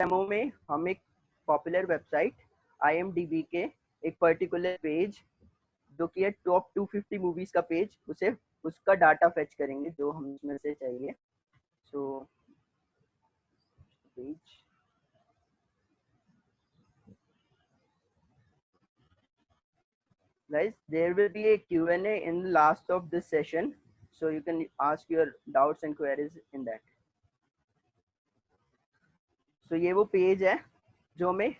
Demo में हम एक पॉपुलर वेबसाइट IMDb के एक पर्टिकुलर पेज जो कि है टॉप 250 मूवीज का पेज, उसे उसका डाटा फेच करेंगे जो हम उसमें से चाहिए. So page guys, there will be a Q&A in the last of this session, so you can ask your doubts and queries in that. So ये वो पेज है जो हमें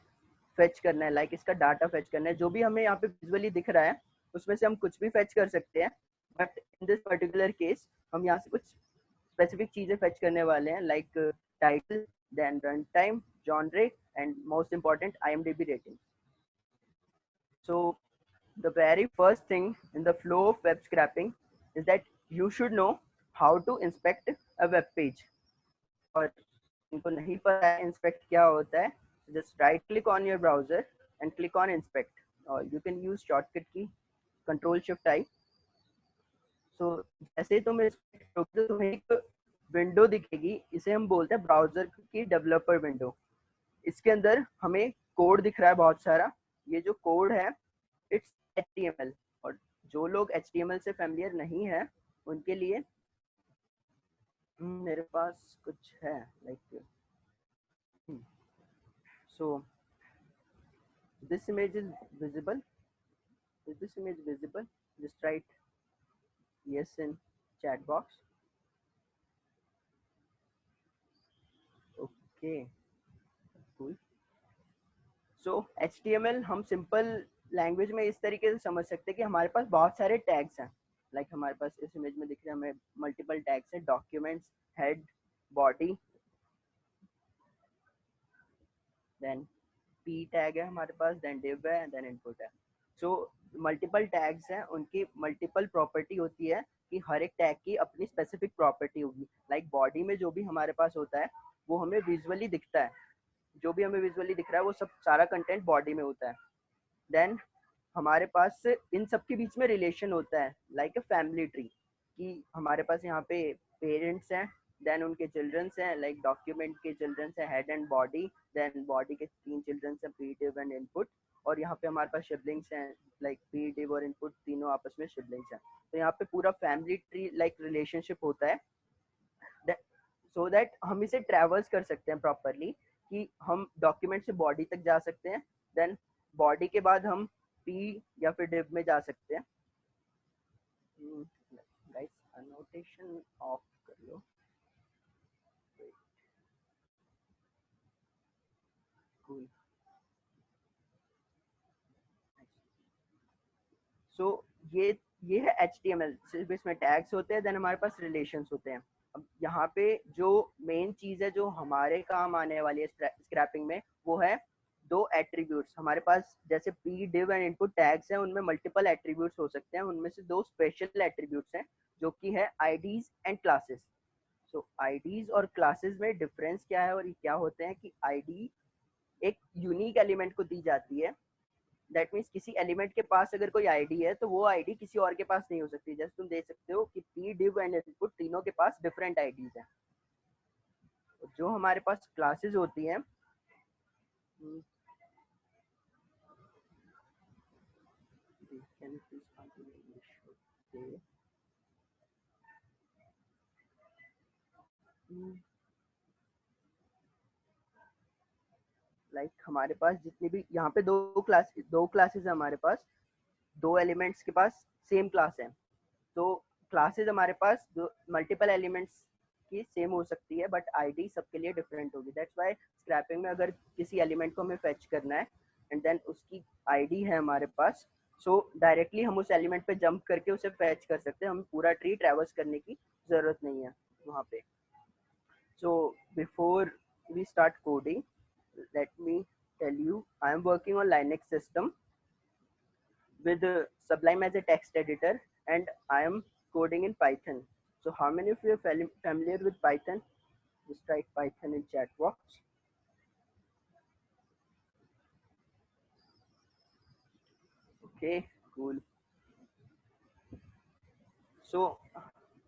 फेच करना है, लाइक इसका डाटा फेच करना है. जो भी हमें यहाँ पे विजुअली दिख रहा है उसमें से हम कुछ भी फेच कर सकते हैं, but in this particular case हम यहाँ से कुछ स्पेसिफिक चीजें फेच करने वाले हैं, like title, then run time, genre, and most important IMDb rating. So the very first thing in the flow of web scraping is that you should know how to inspect a web page. और इनको नहीं पता है inspect क्या होता है, just right click on your browser and click on inspect, or you can use shortcut key control shift I. So जैसे तुम इंस्पेक्ट करोगे तो तुम्हें एक विंडो दिखेगी, इसे हम बोलते हैं ब्राउजर की डेवलपर विंडो. इसके अंदर हमें कोड दिख रहा है बहुत सारा. ये जो कोड है इट्स HTML, और जो लोग HTML से फैमिलियर नहीं है उनके लिए मेरे पास कुछ है, like so this image is visible. Is this image visible? Just write yes in chat box. Okay, cool. So HTML हम सिंपल लैंग्वेज में इस तरीके से समझ सकते हैं कि हमारे पास बहुत सारे टैग्स हैं, लाइक हमारे पास इस इमेज में दिख रहे हैं हमें मल्टीपल टैग्स हैं, documents, head, body, then P tag है हमारे पास, देन div है, देन इनपुट है. सो मल्टीपल टैग्स हैं, उनकी मल्टीपल प्रॉपर्टी होती है कि हर एक टैग की अपनी स्पेसिफिक प्रॉपर्टी होगी. लाइक बॉडी में जो भी हमारे पास होता है वो हमें विजुअली दिखता है, जो भी हमें विजुअली दिख रहा है वो सब सारा कंटेंट बॉडी में होता है. देन हमारे पास इन सब के बीच में रिलेशन होता है, लाइक अ फैमिली ट्री, कि हमारे पास यहाँ पे पेरेंट्स हैं, देन उनके चिल्ड्रंस हैं, लाइक डॉक्यूमेंट के चिल्ड्रंस हैं head and body, then body के 3 चिल्ड्रंस हैं P, div एंड इनपुट, और यहाँ पे हमारे पास सिबलिंग्स हैं, लाइक P, div और इनपुट तीनों आपस में सिबलिंग्स हैं. तो यहाँ पे पूरा फैमिली ट्री लाइक रिलेशनशिप होता है, सो दैट हम इसे ट्रैवर्स कर सकते हैं प्रॉपरली, कि हम डॉक्यूमेंट से बॉडी तक जा सकते हैं, देन बॉडी के बाद हम P या फिर div में जा सकते हैं. गाइस अनोटेशन ऑफ कर लो. Cool. सो ये है HTML, सिर्फ इसमें टैग्स होते हैं, देन हमारे पास रिलेशंस होते हैं. अब यहाँ पे जो मेन चीज है जो हमारे काम आने वाली है स्क्रैपिंग में, वो है 2 एट्रीब्यूट्स. हमारे पास जैसे P, div and input tags हैं, उनमें मल्टीपल एट्रीब्यूट्स हो सकते हैं, उनमें से 2 स्पेशल एट्रीब्यूट्स हैं जो कि है IDs and classes. So IDs और क्लासेस में डिफरेंस क्या है और ये क्या होते हैं कि ID एक यूनिक एलिमेंट को दी जाती है. दैट मीन्स किसी एलिमेंट के पास अगर कोई आईडी है तो वो आईडी किसी और के पास नहीं हो सकती. जैसे तुम देख सकते हो कि P, div एंड इनपुट तीनों के पास डिफरेंट आईडीज हैं. जो हमारे पास क्लासेस होती हैं, लाइक हमारे पास जितनी भी यहाँ पे दो क्लासेस है हमारे पास, 2 एलिमेंट्स के पास सेम क्लास है. तो क्लासेस हमारे पास मल्टीपल एलिमेंट्स की सेम हो सकती है, बट आईडी सबके लिए डिफरेंट होगी. दैट्स व्हाई स्क्रैपिंग में अगर किसी एलिमेंट को हमें फेच करना है एंड देन उसकी आईडी है हमारे पास, सो डायरेक्टली हम उस एलिमेंट पे जंप करके उसे फेच कर सकते हैं, हमें पूरा ट्री ट्रैवर्स करने की जरूरत नहीं है वहाँ पे. So before we start coding, let me tell you, I am working on Linux system with Sublime as a text editor, and I am coding in Python. So how many of you are familiar with Python? Just write Python in chat box. Okay, cool. So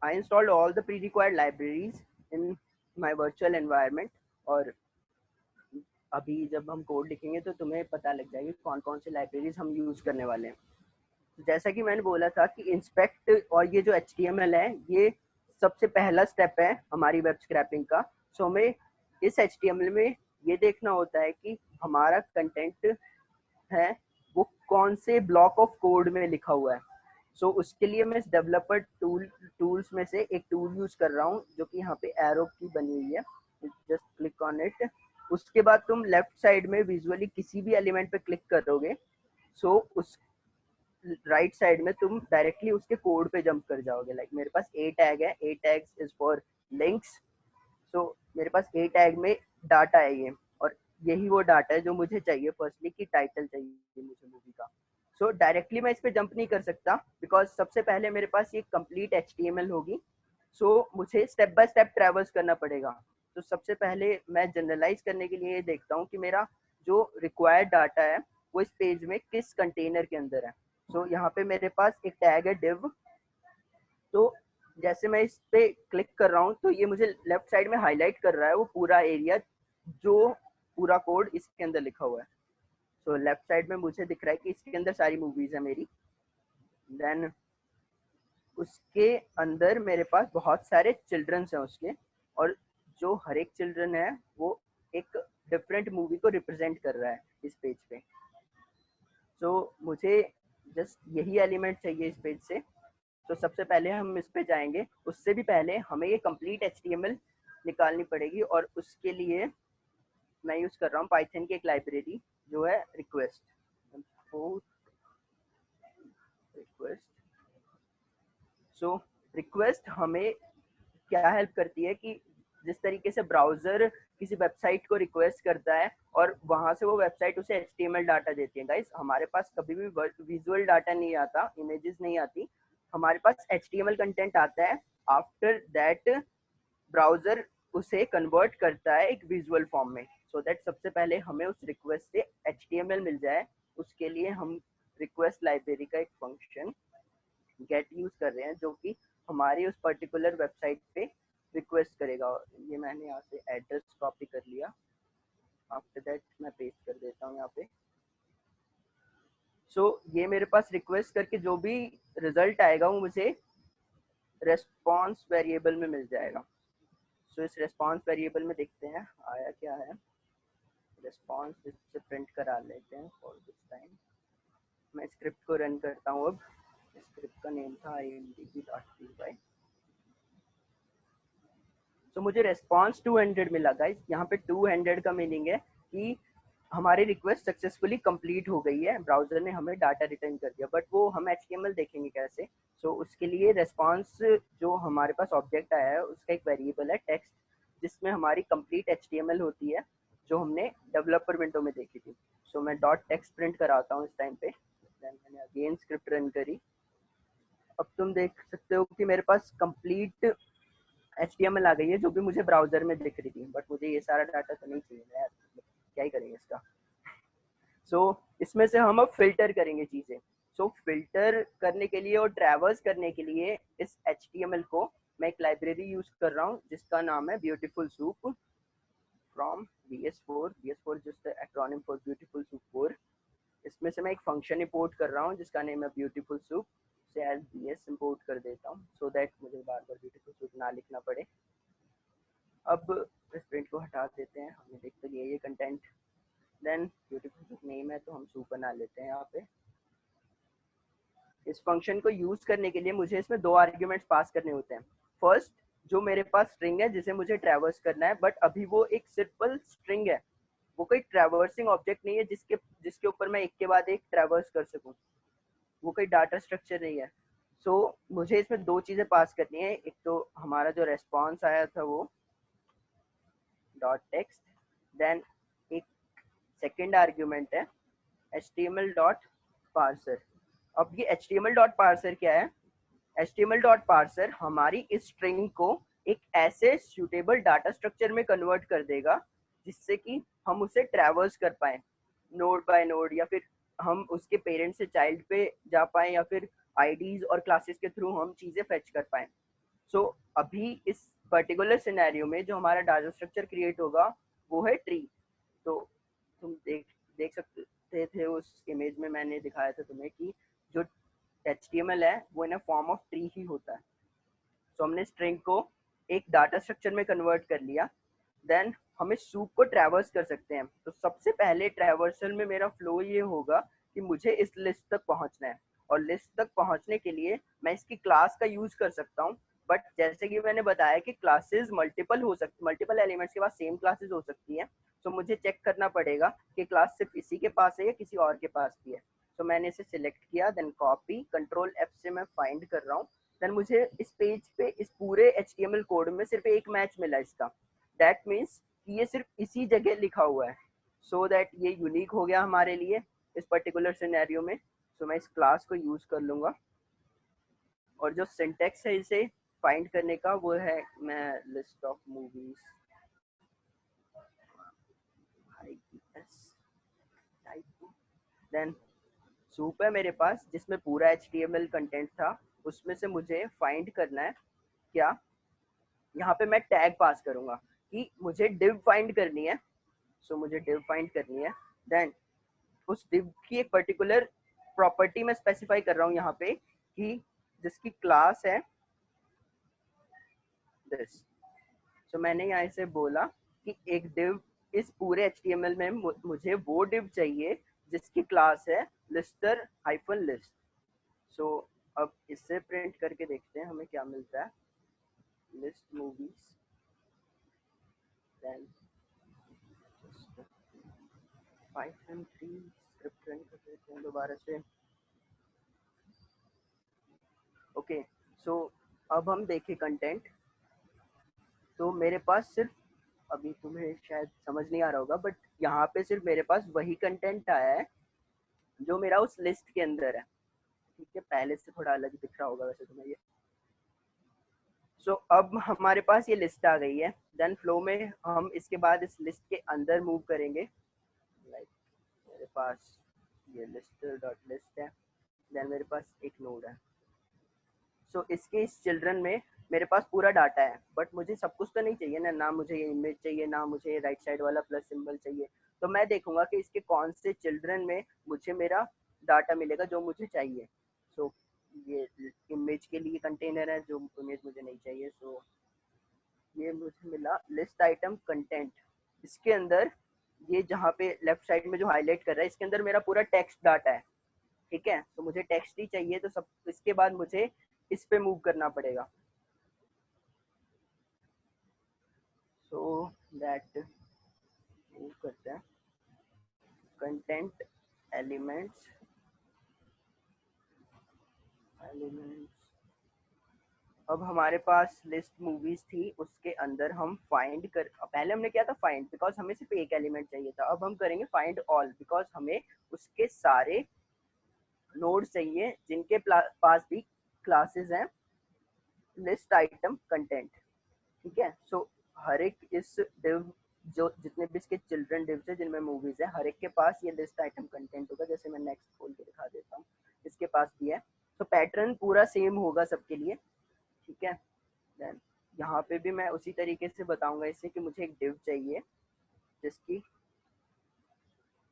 I installed all the pre-required libraries in my virtual environment, or अभी जब हम code लिखेंगे तो तुम्हें पता लग जाएगी कौन कौन से लाइब्रेरीज हम यूज करने वाले हैं। जैसा कि मैंने बोला था कि इंस्पेक्ट और ये जो HTML है ये सबसे पहला स्टेप है हमारी वेब स्क्रैपिंग का। सो हमें इस HTML में ये देखना होता है कि हमारा कंटेंट है वो कौन से ब्लॉक ऑफ कोड में लिखा हुआ है। सो उसके लिए मैं इस डेवलपर टूल्स में से एक टूल यूज कर रहा हूँ जो कि यहाँ पे एरो की बनी हुई है, जस्ट क्लिक ऑन इट। उसके बाद तुम लेफ्ट साइड में विजुअली किसी भी एलिमेंट पे क्लिक करोगे, सो उस राइट साइड में तुम डायरेक्टली उसके कोड पे जंप कर जाओगे। लाइक मेरे पास ए टैग है, ए टैग्स इज फॉर लिंक्स। सो मेरे पास ए टैग में डाटा है ये, और यही वो डाटा है जो मुझे चाहिए फर्स्टली कि टाइटल चाहिए मुझे मूवी का। सो डायरेक्टली मैं इस पे जंप नहीं कर सकता बिकॉज सबसे पहले मेरे पास ये कंप्लीट HTML होगी। सो मुझे स्टेप बाय स्टेप ट्रैवर्स करना पड़ेगा। तो सबसे पहले मैं जनरलाइज करने के लिए देखता हूँ कि मेरा जो रिक्वायर्ड डाटा है वो इस पेज में किस कंटेनर के अंदर है। सो यहाँ पे मेरे पास एक टैग है div। तो जैसे मैं इस पे क्लिक कर रहा हूँ तो ये मुझे लेफ्ट साइड में हाईलाइट कर रहा है वो पूरा एरिया जो पूरा कोड इसके अंदर लिखा हुआ है। सो लेफ्ट साइड में मुझे दिख रहा है कि इसके अंदर सारी मूवीज है मेरी। देन उसके अंदर मेरे पास बहुत सारे चिल्ड्रंस हैं उसके, और जो हर एक चिल्ड्रन है वो एक डिफरेंट मूवी को रिप्रेजेंट कर रहा है इस पेज पे। सो मुझे जस्ट यही एलिमेंट चाहिए इस पेज से। तो सबसे पहले हम इस पे जाएंगे, उससे भी पहले हमें ये कंप्लीट HTML निकालनी पड़ेगी, और उसके लिए मैं यूज कर रहा हूँ पाइथन की एक लाइब्रेरी जो है रिक्वेस्ट। सो रिक्वेस्ट हमें क्या हेल्प करती है कि जिस तरीके से ब्राउजर किसी वेबसाइट को रिक्वेस्ट करता है और वहां से वो वेबसाइट उसे HTML डाटा देती है। गाइस हमारे पास कभी भी विजुअल डाटा नहीं आता, इमेजेस नहीं आती, हमारे पास HTML कंटेंट आता है। आफ्टर दैट ब्राउजर उसे कन्वर्ट करता है एक विजुअल फॉर्म में। सो दैट सबसे पहले हमें उस रिक्वेस्ट से HTML मिल जाए, उसके लिए हम रिक्वेस्ट लाइब्रेरी का एक फंक्शन गेट यूज कर रहे हैं जो कि हमारी उस पर्टिकुलर वेबसाइट पे रिक्वेस्ट करेगा। ये मैंने यहाँ से एड्रेस कॉपी कर लिया, आफ्टर दैट मैं पेस्ट कर देता हूँ यहाँ पे। सो ये मेरे पास रिक्वेस्ट करके जो भी रिजल्ट आएगा वो मुझे रेस्पॉन्स वेरिएबल में मिल जाएगा। सो इस रेस्पॉन्स वेरिएबल में देखते हैं आया क्या है। रेस्पॉन्स इससे प्रिंट करा लेते हैं फॉर दिस टाइम। मैं स्क्रिप्ट को रन करता हूँ। अब स्क्रिप्ट का नेम था imdb.py। तो मुझे रेस्पॉन्स 200 मिला गाइस। यहाँ पे 200 का मीनिंग है कि हमारी रिक्वेस्ट सक्सेसफुली कंप्लीट हो गई है, ब्राउजर ने हमें डाटा रिटर्न कर दिया। बट वो हम HTML देखेंगे कैसे। सो उसके लिए रेस्पॉन्स जो हमारे पास ऑब्जेक्ट आया है उसका एक वेरिएबल है टेक्स्ट, जिसमें हमारी कंप्लीट HTML होती है जो हमने डेवलपर विंडो में देखी थी। सो मैं डॉट टेक्स्ट प्रिंट कराता हूँ इस टाइम पे। देन मैंने अगेन स्क्रिप्ट रन करी। अब तुम देख सकते हो कि मेरे पास कंप्लीट HTML आ गई है जो भी मुझे ब्राउजर में दिख रही थी। बट मुझे ये सारा डाटा तो नहीं चाहिए यार, क्या ही करेंगे इसका। सो इसमें से हम अब फिल्टर करेंगे चीजें। सो फिल्टर करने के लिए और ट्रैवर्स करने के लिए इस HTML को मैं एक लाइब्रेरी यूज कर रहा हूँ जिसका नाम है beautiful soup from BS4। BS4 just acronym for beautiful soup 4। इसमें से मैं एक फंक्शन इंपोर्ट कर रहा हूँ जिसका नेम है ब्यूटीफुल सूप से एज BS इंपोर्ट कर देता हूँ सो दैट मुझे बार बार ब्यूटीफुल सूप ना लिखना पड़े। अब इस प्रिंट को हटा देते हैं, हमने देख लिया ये content. Then beautiful soup name है तो हम सूप बना लेते हैं यहाँ पे। इस फंक्शन को यूज करने के लिए मुझे इसमें दो आर्ग्यूमेंट्स पास करने होते हैं। फर्स्ट जो मेरे पास स्ट्रिंग है जिसे मुझे ट्रैवर्स करना है, बट अभी वो एक सिंपल स्ट्रिंग है, वो कोई ट्रैवर्सिंग ऑब्जेक्ट नहीं है जिसके ऊपर मैं एक के बाद एक ट्रैवर्स कर सकूं। वो कोई डाटा स्ट्रक्चर नहीं है। सो मुझे इसमें दो चीजें पास करनी है। एक तो हमारा जो रेस्पॉन्स आया था वो डॉट टेक्स्ट, देन एक सेकेंड आर्ग्यूमेंट है HTML डॉट पार्सर। अब ये HTML डॉट पार्सर क्या है? HTML डॉट पार्सर हमारी इस स्ट्रिंग को एक ऐसे सूटेबल डाटा स्ट्रक्चर में कन्वर्ट कर देगा जिससे कि हम उसे ट्रैवर्स कर पाए नोड बाय नोड, या फिर हम उसके पेरेंट से चाइल्ड पे जा पाए, या फिर आईडीज और क्लासेस के थ्रू हम चीजें फेच कर पाए। सो अभी इस पर्टिकुलर सिनेरियो में जो हमारा डाटा स्ट्रक्चर क्रिएट होगा वो है ट्री। तो थे उस इमेज में मैंने दिखाया था तुम्हें कि जो HTML है वो इन फॉर्म ऑफ ट्री ही होता है। तो हमने स्ट्रिंग को एक डाटा स्ट्रक्चर में कन्वर्ट कर लिया। देन हम इस सूप को ट्रैवर्स कर सकते हैं। तो सबसे पहले ट्रैवर्सल में मेरा फ्लो ये होगा कि मुझे इस लिस्ट तक पहुंचना है, और लिस्ट तक पहुंचने के लिए मैं इसकी क्लास का यूज कर सकता हूँ। बट जैसे कि मैंने बताया कि क्लासेस मल्टीपल हो सकती, मल्टीपल एलिमेंट्स के पास सेम क्लासेस हो सकती है। तो मुझे चेक करना पड़ेगा कि क्लास सिर्फ इसी के पास है या किसी और के पास भी है। तो मैंने इसे सिलेक्ट किया, देन कॉपी, कंट्रोल F से मैं फाइंड कर रहा हूँ। देन मुझे इस पेज पे इस पूरे HTML कोड में सिर्फ एक मैच मिला इसका। दैट मीन्स कि ये सिर्फ इसी जगह लिखा हुआ है, सो दैट ये यूनिक हो गया हमारे लिए इस पर्टिकुलर सिनेरियो में। सो मैं इस क्लास को यूज कर लूंगा, और जो सिंटेक्स है इसे फाइंड करने का वो है, मैं list of movies then soup है मेरे पास जिसमें पूरा HTML कंटेंट था। उसमें से मुझे फाइंड करना है क्या, यहाँ पे मैं टैग पास करूंगा कि मुझे डिव फाइंड करनी है। सो मुझे डिव फाइंड करनी है। देन उस डिव की एक पर्टिकुलर प्रॉपर्टी में स्पेसिफाई कर रहा हूँ यहाँ पे कि जिसकी क्लास है दिस। सो मैंने यहाँ से बोला कि एक डिव इस पूरे HTML में मुझे वो डिव चाहिए जिसकी क्लास है लिस्टर हाइफन लिस्ट। सो अब इससे प्रिंट करके देखते हैं हमें क्या मिलता है। List movies, then 5 and 3 script run कर देते हैं दोबारा से। ओके, सो अब हम देखें कंटेंट। तो मेरे पास सिर्फ, अभी तुम्हें शायद समझ नहीं आ रहा होगा, बट यहाँ पे सिर्फ मेरे पास वही कंटेंट आया है जो मेरा उस लिस्ट के अंदर है। ठीक है, पहले से थोड़ा अलग दिख रहा होगा वैसे तुम्हें ये। सो अब हमारे पास ये लिस्ट आ गई है। देन फ्लो में हम इसके बाद इस लिस्ट के अंदर मूव करेंगे। लाइक मेरे पास ये लिस्ट डॉट लिस्ट है, देन मेरे पास एक नोड है। सो इसके इस चिल्ड्रन में मेरे पास पूरा डाटा है, बट मुझे सब कुछ तो नहीं चाहिए ना, ना मुझे ये इमेज चाहिए, ना मुझे राइट साइड वाला प्लस सिंबल चाहिए। तो मैं देखूंगा कि इसके कौन से चिल्ड्रन में मुझे मेरा डाटा मिलेगा जो मुझे चाहिए। सो ये इमेज के लिए कंटेनर है, जो इमेज मुझे नहीं चाहिए। सो ये मुझे मिला लिस्ट आइटम कंटेंट। इसके अंदर ये जहाँ पे लेफ्ट साइड में जो हाईलाइट कर रहा है, इसके अंदर मेरा पूरा टेक्स्ट डाटा है। ठीक है, तो मुझे टेक्स्ट ही चाहिए, तो सब इसके बाद मुझे इस पे मूव करना पड़ेगा। सो दैट मूव करते हैं कंटेंट एलिमेंट्स। अब हमारे पास लिस्ट मूवीज थी, उसके अंदर हम फाइंड कर, पहले हमने किया था फाइंड बिकॉज हमें सिर्फ एक एलिमेंट चाहिए था। अब हम करेंगे फाइंड ऑल बिकॉज हमें उसके सारे नोड चाहिए जिनके पास भी क्लासेस हैं लिस्ट आइटम कंटेंट। ठीक है, सो हर एक इस डिव, जो जितने भी इसके चिल्ड्रन डिव्स है जिनमें मूवीज है, हर एक के पास ये लिस्ट आइटम कंटेंट होगा। जैसे मैं नेक्स्ट खोल के दिखा देता हूँ, इसके पास भी है। तो पैटर्न पूरा सेम होगा सबके लिए। ठीक है, देन यहाँ पे भी मैं उसी तरीके से बताऊंगा इसे कि मुझे एक डिव चाहिए जिसकी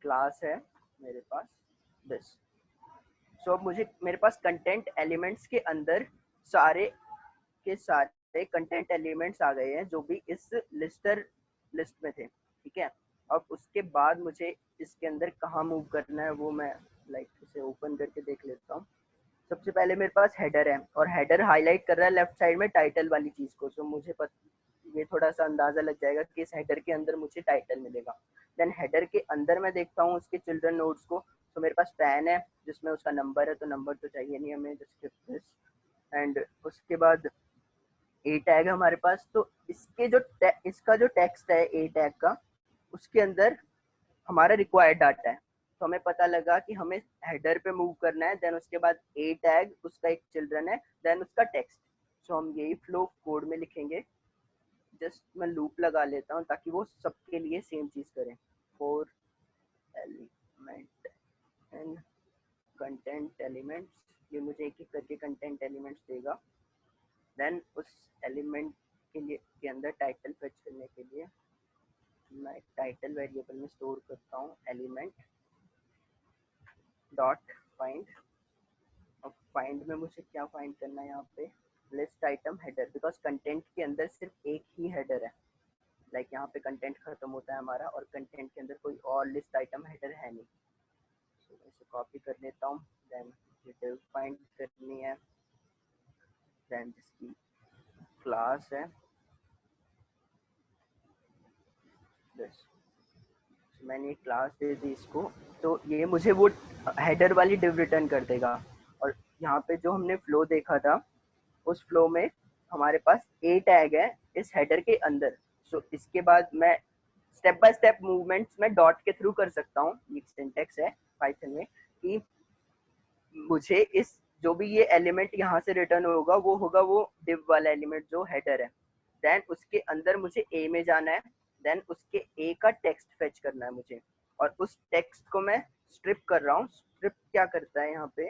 क्लास है मेरे पास दिस। सो अब मुझे, मेरे पास कंटेंट एलिमेंट्स के अंदर सारे के सारे कंटेंट एलिमेंट्स आ गए हैं जो भी इस लिस्टर लिस्ट में थे। ठीक है, अब उसके बाद मुझे इसके अंदर कहाँ मूव करना है वो मैं इसे ओपन करके देख लेता हूँ। सबसे पहले मेरे पास हेडर है, और हेडर हाईलाइट कर रहा है लेफ्ट साइड में टाइटल वाली चीज को। सो मुझे ये थोड़ा सा अंदाजा लग जाएगा कि इस हेडर के अंदर मुझे टाइटल मिलेगा। देन हेडर के अंदर मैं देखता हूँ उसके चिल्ड्रन नोड्स को। तो मेरे पास पैन है जिसमें उसका नंबर है, तो नंबर तो चाहिए नहीं हमें, एंड उसके बाद ए टैग है हमारे पास। तो इसके जो इसका जो टेक्स्ट है ए टैग का, उसके अंदर हमारा रिक्वायर्ड डाटा है। तो हमें पता लगा कि हमें हेडर पे मूव करना है। देन उसके बाद ए टैग, उसका एक चिल्ड्रन है, देन उसका टेक्स्ट। सो हम यही फ्लो कोड में लिखेंगे। जस्ट मैं लूप लगा लेता हूँ ताकि वो सबके लिए सेम चीज करें। For element and content elements, ये मुझे एक एक करके कंटेंट एलिमेंट्स देगा। देन उस एलिमेंट के लिए के अंदर टाइटल फेच करने के लिए मैं टाइटल वेरिएबल में स्टोर करता हूँ एलिमेंट। Dot find. अब फाइंड में मुझे क्या फाइंड करना है यहाँ पे, list item header, because content के अंदर सिर्फ एक ही हेडर है। लाइक यहाँ पे कंटेंट खत्म होता है हमारा और कंटेंट के अंदर कोई और लिस्ट आइटम हेडर है नहीं। तो इसे कॉपी कर लेता हूँ, देन डिटेल फाइंड करनी है, देन जिसकी क्लास है बस, मैंने क्लास दे दी इसको, तो ये मुझे वो हेडर वाली डिव रिटर्न कर देगा। और यहाँ पे जो हमने फ्लो देखा था, उस फ्लो में हमारे पास ए टैग है इस हेडर के अंदर। सो इसके बाद मैं स्टेप बाय स्टेप मूवमेंट्स में डॉट के थ्रू कर सकता हूँ। ये सिंटेक्स है पाइथन में कि मुझे इस जो भी ये एलिमेंट यहाँ से रिटर्न होगा वो होगा वो डिव वाला एलिमेंट जो हेडर है। देन उसके अंदर मुझे ए में जाना है, देन उसके ए का टेक्स्ट फेच करना है मुझे, और उस टेक्स्ट को मैं स्ट्रिप कर रहा हूँ। स्ट्रिप क्या करता है, यहाँ पे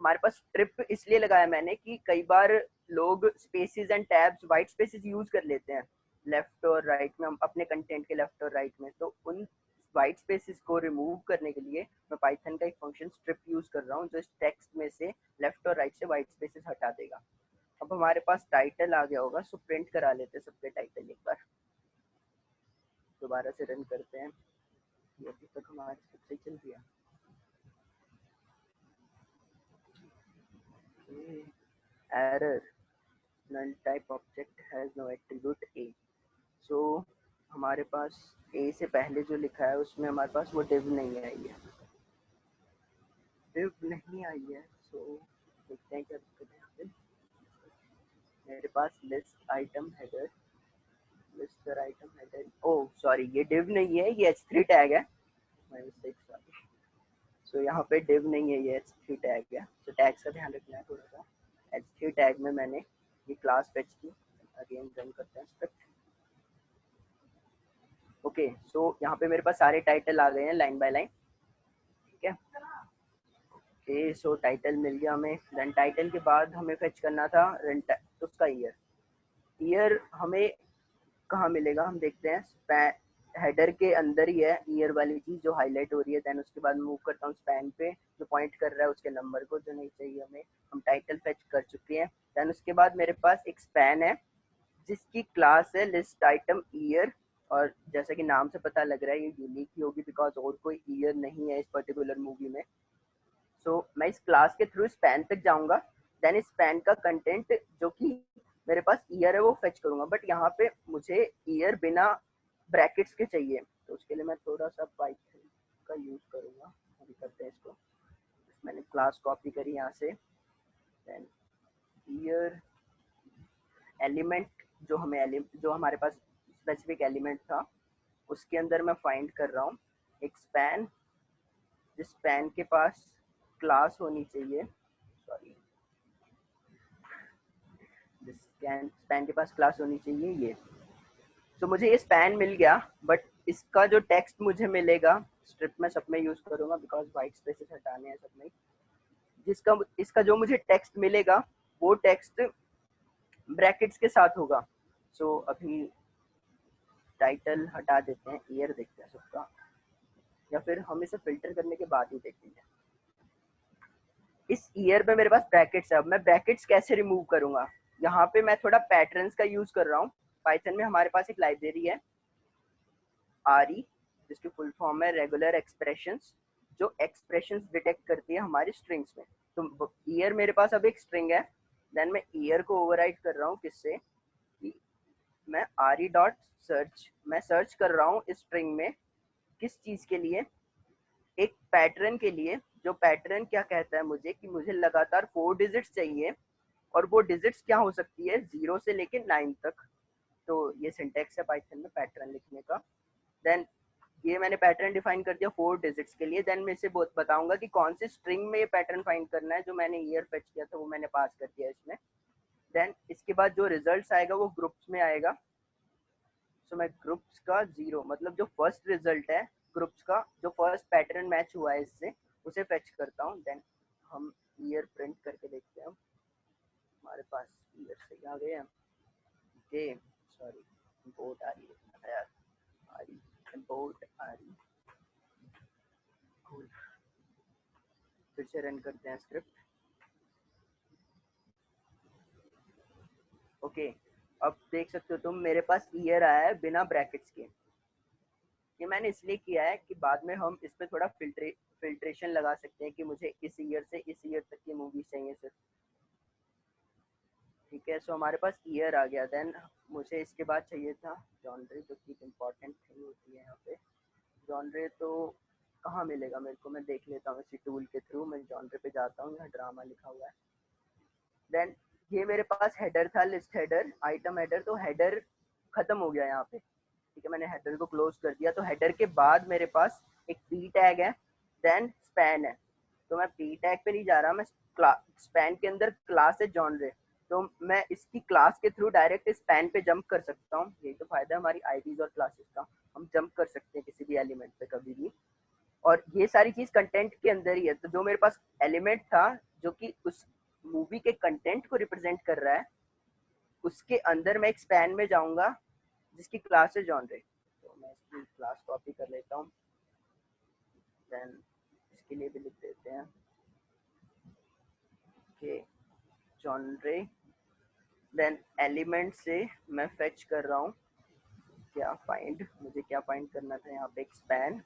हमारे पास स्ट्रिप इसलिए लगाया मैंने कि कई बार लोग spaces and tabs, white spaces use कर लेते हैं लेफ्ट और राइट में, हम अपने कंटेंट के लेफ्ट और राइट में। तो उन वाइट स्पेसेस को रिमूव करने के लिए मैं पाइथन का एक फंक्शन स्ट्रिप यूज कर रहा हूँ जो इस टेक्स्ट में से लेफ्ट और राइट से वाइट स्पेसेस हटा देगा। अब हमारे पास टाइटल आ गया होगा, सो प्रिंट करा लेते हैं सबके टाइटल एक बार, दोबारा से रन करते हैं। ये अभी तक हमारी स्क्रिप्ट सही चल रही है। Error, null type object has no attribute a। सो हमारे पास a से पहले जो लिखा है उसमें हमारे पास वो div नहीं आई है, div नहीं आई है। सो देखते हैं क्या दिक्कत है यहाँ पे। मेरे पास list item header, list item header, oh sorry ये div नहीं है, ये h3 टैग है, माय मिस्टेक सॉरी। सो यहाँ पे div नहीं है, ये h3 टैग है। तो टैग्स का ध्यान रखना है थोड़ा सा। h3 टैग में मैंने ये क्लास फेच की, अगेन रन करते हैं स्क्रिप्ट। ओके सो यहाँ पे मेरे पास सारे टाइटल आ गए हैं लाइन बाय लाइन, ठीक है। ओके सो टाइटल मिल गया हमें। देन टाइटल के बाद हमें फेच करना था उसका ईयर। ईयर हमें कहाँ मिलेगा, हम देखते हैं हेडर के अंदर ही है ईयर वाली चीज जो हाईलाइट हो रही है। देन उसके बाद मूव करता हूँ स्पैन पे, जो पॉइंट कर रहा है उसके नंबर को जो नहीं चाहिए हमें। हम टाइटल फेच कर चुके हैं। देन उसके बाद मेरे पास एक स्पैन है जिसकी क्लास है लिस्ट आइटम ईयर, और जैसा कि नाम से पता लग रहा है ये यूनिक ही होगी बिकॉज और कोई ईयर नहीं है इस पर्टिकुलर मूवी में। सो मैं इस क्लास के थ्रू स्पैन तक जाऊंगा, देन स्पैन का कंटेंट जो कि मेरे पास ईयर है वो फेच करूंगा। बट यहाँ पे मुझे ईयर बिना ब्रैकेट्स के चाहिए, तो उसके लिए मैं थोड़ा सा पाइथन का यूज करूंगा। अभी करते हैं इसको। मैंने क्लास कॉपी करी यहाँ से, देन ईयर एलिमेंट जो हमारे पास स्पेसिफिक एलिमेंट था उसके अंदर मैं फाइंड कर रहा हूँ एक स्पैन, जिस स्पैन के पास क्लास होनी चाहिए, सॉरी जिस स्पैन के पास क्लास होनी चाहिए ये। तो मुझे ये स्पैन मिल गया, बट इसका जो टेक्स्ट मुझे मिलेगा स्ट्रिप में सब में यूज करूंगा बिकॉज वाइट स्पेसेस हटाने हैं सब में। जिसका इसका जो मुझे टेक्स्ट मिलेगा वो टेक्स्ट ब्रैकेट्स के साथ होगा। सो अभी टाइटल हटा देते हैं, ईयर देखते हैं सबका, या फिर हम इसे फिल्टर करने के बाद ही देखेंगे। इस ईयर पे मेरे पास ब्रैकेट्स है, अब मैं ब्रैकेट्स कैसे रिमूव करूंगा। यहाँ पे मैं थोड़ा पैटर्न्स का यूज कर रहा हूँ। पाइथन में हमारे पास एक लाइब्रेरी है आरई, जिसकी फुल फॉर्म है रेगुलर एक्सप्रेशंस, जो एक्सप्रेशंस डिटेक्ट करती है हमारी स्ट्रिंग्स में। तो ईयर मेरे पास अब एक स्ट्रिंग है, देन मैं ईयर को ओवरराइड कर रहा हूँ किससे, कि मैं आरई डॉट सर्च, मैं सर्च कर रहा हूँ इस स्ट्रिंग में किस चीज के लिए, एक पैटर्न के लिए। जो पैटर्न क्या कहता है मुझे कि मुझे लगातार 4 डिजिट्स चाहिए, और वो डिजिट्स क्या हो सकती है 0 से लेके 9 तक। तो ये सिंटेक्स है पाइथन में पैटर्न लिखने का। देन ये मैंने पैटर्न डिफाइन कर दिया 4 डिजिट्स के लिए। देन मैं इसे बताऊंगा कि कौन से स्ट्रिंग में ये पैटर्न फाइंड करना है। जो मैंने ईयर फेच किया था वो मैंने पास कर दिया इसमें। देन इसके बाद जो रिजल्ट आएगा वो ग्रुप्स में आएगा। सो मैं ग्रुप्स का 0 मतलब जो फर्स्ट रिजल्ट है ग्रुप्स का, जो फर्स्ट पैटर्न मैच हुआ है इससे, उसे फेच करता हूँ। देन हम ईयर प्रिंट करके देखते हैं। हमारे पास ईयर से आ गए हैं। ओके सॉरी, इंपोर्ट आ रही है यार, आ रही इंपोर्ट आ रही, cool। फिर से रन करते हैं स्क्रिप्ट। ओके, अब देख सकते हो तुम मेरे पास ईयर आया है बिना ब्रैकेट्स के। ये मैंने इसलिए किया है कि बाद में हम इस पे थोड़ा फिल्ट्रेशन लगा सकते हैं कि मुझे इस ईयर से इस ईयर तक की मूवीज चाहिए सिर्फ। ठीक है, सो हमारे पास ईयर आ गया। देन मुझे इसके बाद चाहिए था जॉनरे, जो कि इम्पोर्टेंट थिंग होती है यहाँ पे। जॉनरे तो कहाँ मिलेगा मेरे को, मैं देख लेता हूँ इसी टूल के थ्रू। मैं जॉनरे पे जाता हूँ, यहाँ ड्रामा लिखा हुआ है। देन ये मेरे पास हेडर था, लिस्ट हेडर, आइटम हेडर। तो हेडर खत्म हो गया यहाँ पे। ठीक है, मैंने हेडर को क्लोज कर दिया। तो हेडर के बाद मेरे पास एक पी टैग है, देन स्पैन है। तो मैं पी टैग पे नहीं जा रहा, मैं स्पैन के अंदर क्लास है जॉनरे, तो मैं इसकी क्लास के थ्रू डायरेक्ट स्पैन पे जंप कर सकता हूँ। यही तो फायदा है हमारी आईडीज और क्लासेस का, हम जंप कर सकते हैं किसी भी एलिमेंट पे कभी भी। और ये सारी चीज कंटेंट के अंदर ही है। तो जो मेरे पास एलिमेंट था जो कि उस मूवी के कंटेंट को रिप्रेजेंट कर रहा है, उसके अंदर मैं एक स्पैन में जाऊंगा जिसकी क्लास है जॉनरे। तो मैं इसकी क्लास कॉपी कर लेता हूँ, देन इसके लिए भी लिख देते हैं कि जॉनरे। देन एलिमेंट से मैं फेच कर रहा हूँ क्या फाइंड, मुझे क्या फाइंड करना था यहाँ पे, एक स्पैन।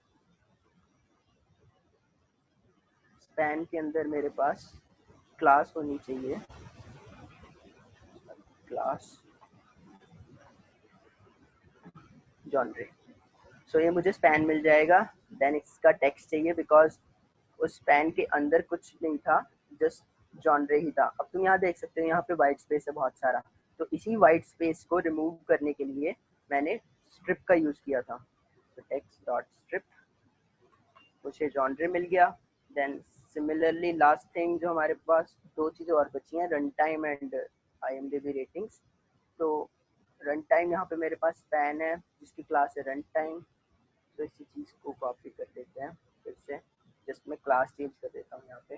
स्पैन के अंदर मेरे पास क्लास होनी चाहिए, क्लास जॉनरे। सो ये मुझे स्पैन मिल जाएगा। देन इसका टेक्स्ट चाहिए बिकॉज उस स्पैन के अंदर कुछ नहीं था, जस्ट जॉनरे ही था। अब तुम यहाँ देख सकते हो यहाँ पे वाइट स्पेस है बहुत सारा। तो इसी वाइट स्पेस को रिमूव करने के लिए मैंने स्ट्रिप का यूज किया था। तो टेक्स्ट डॉट स्ट्रिप, मुझे जॉनरे मिल गया। देन सिमिलरली लास्ट थिंग जो हमारे पास दो चीज़ें और बची हैं, run time and IMDb ratings. तो रन टाइम यहाँ पे मेरे पास स्पैन है जिसकी क्लास है रन टाइम। तो इसी चीज़ को कॉपी कर लेते हैं फिर से, जस्ट मैं क्लास चेंज कर देता हूँ यहाँ पे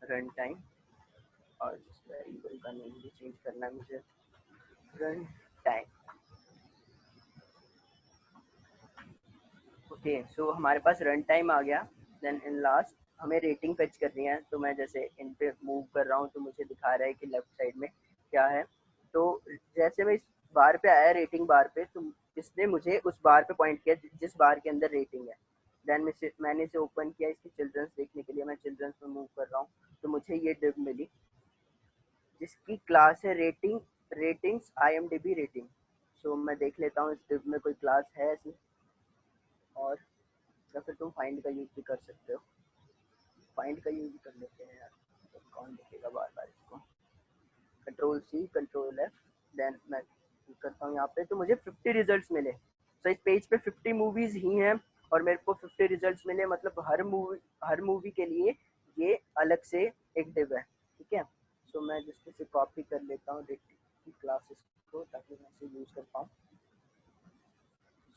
रन टाइम, और जिस वेरिएबल का नेम भी चेंज करना है मुझे, रन टाइम। ओके, सो हमारे पास रन टाइम आ गया। देन इन लास्ट हमें रेटिंग फेच करनी है। तो मैं जैसे इन पे मूव कर रहा हूँ तो मुझे दिखा रहा है कि लेफ्ट साइड में क्या है। तो जैसे मैं इस बार पे आया रेटिंग बार पे, तो इसने मुझे उस बार पे पॉइंट किया जिस बार के अंदर रेटिंग है। देन मैंने इसे ओपन किया इसकी चिल्ड्रंस देखने के लिए। मैं चिल्ड्रंस में मूव कर रहा हूँ तो मुझे ये डिव मिली जिसकी क्लास है रेटिंग, रेटिंग्स IMDb रेटिंग। सो मैं देख लेता हूँ इस डिव में कोई क्लास है ऐसी, और या फिर तुम फाइंड का यूज भी कर सकते हो। फाइंड का यूज कर लेते हैं यार, तो कौन देखेगा बार बार इसको। Control C control F, then मैं करता हूँ यहाँ पे, तो मुझे 50 रिजल्ट्स मिले। तो इस पेज पे 50 मूवीज ही हैं और मेरे को 50 रिजल्ट्स मिले। मतलब हर मूवी के लिए ये अलग से एक डिव है। ठीक है, सो मैं जिससे से कॉपी कर लेता हूँ रेटिंग की क्लासेस को ताकि मैं इसे यूज कर पाऊँ।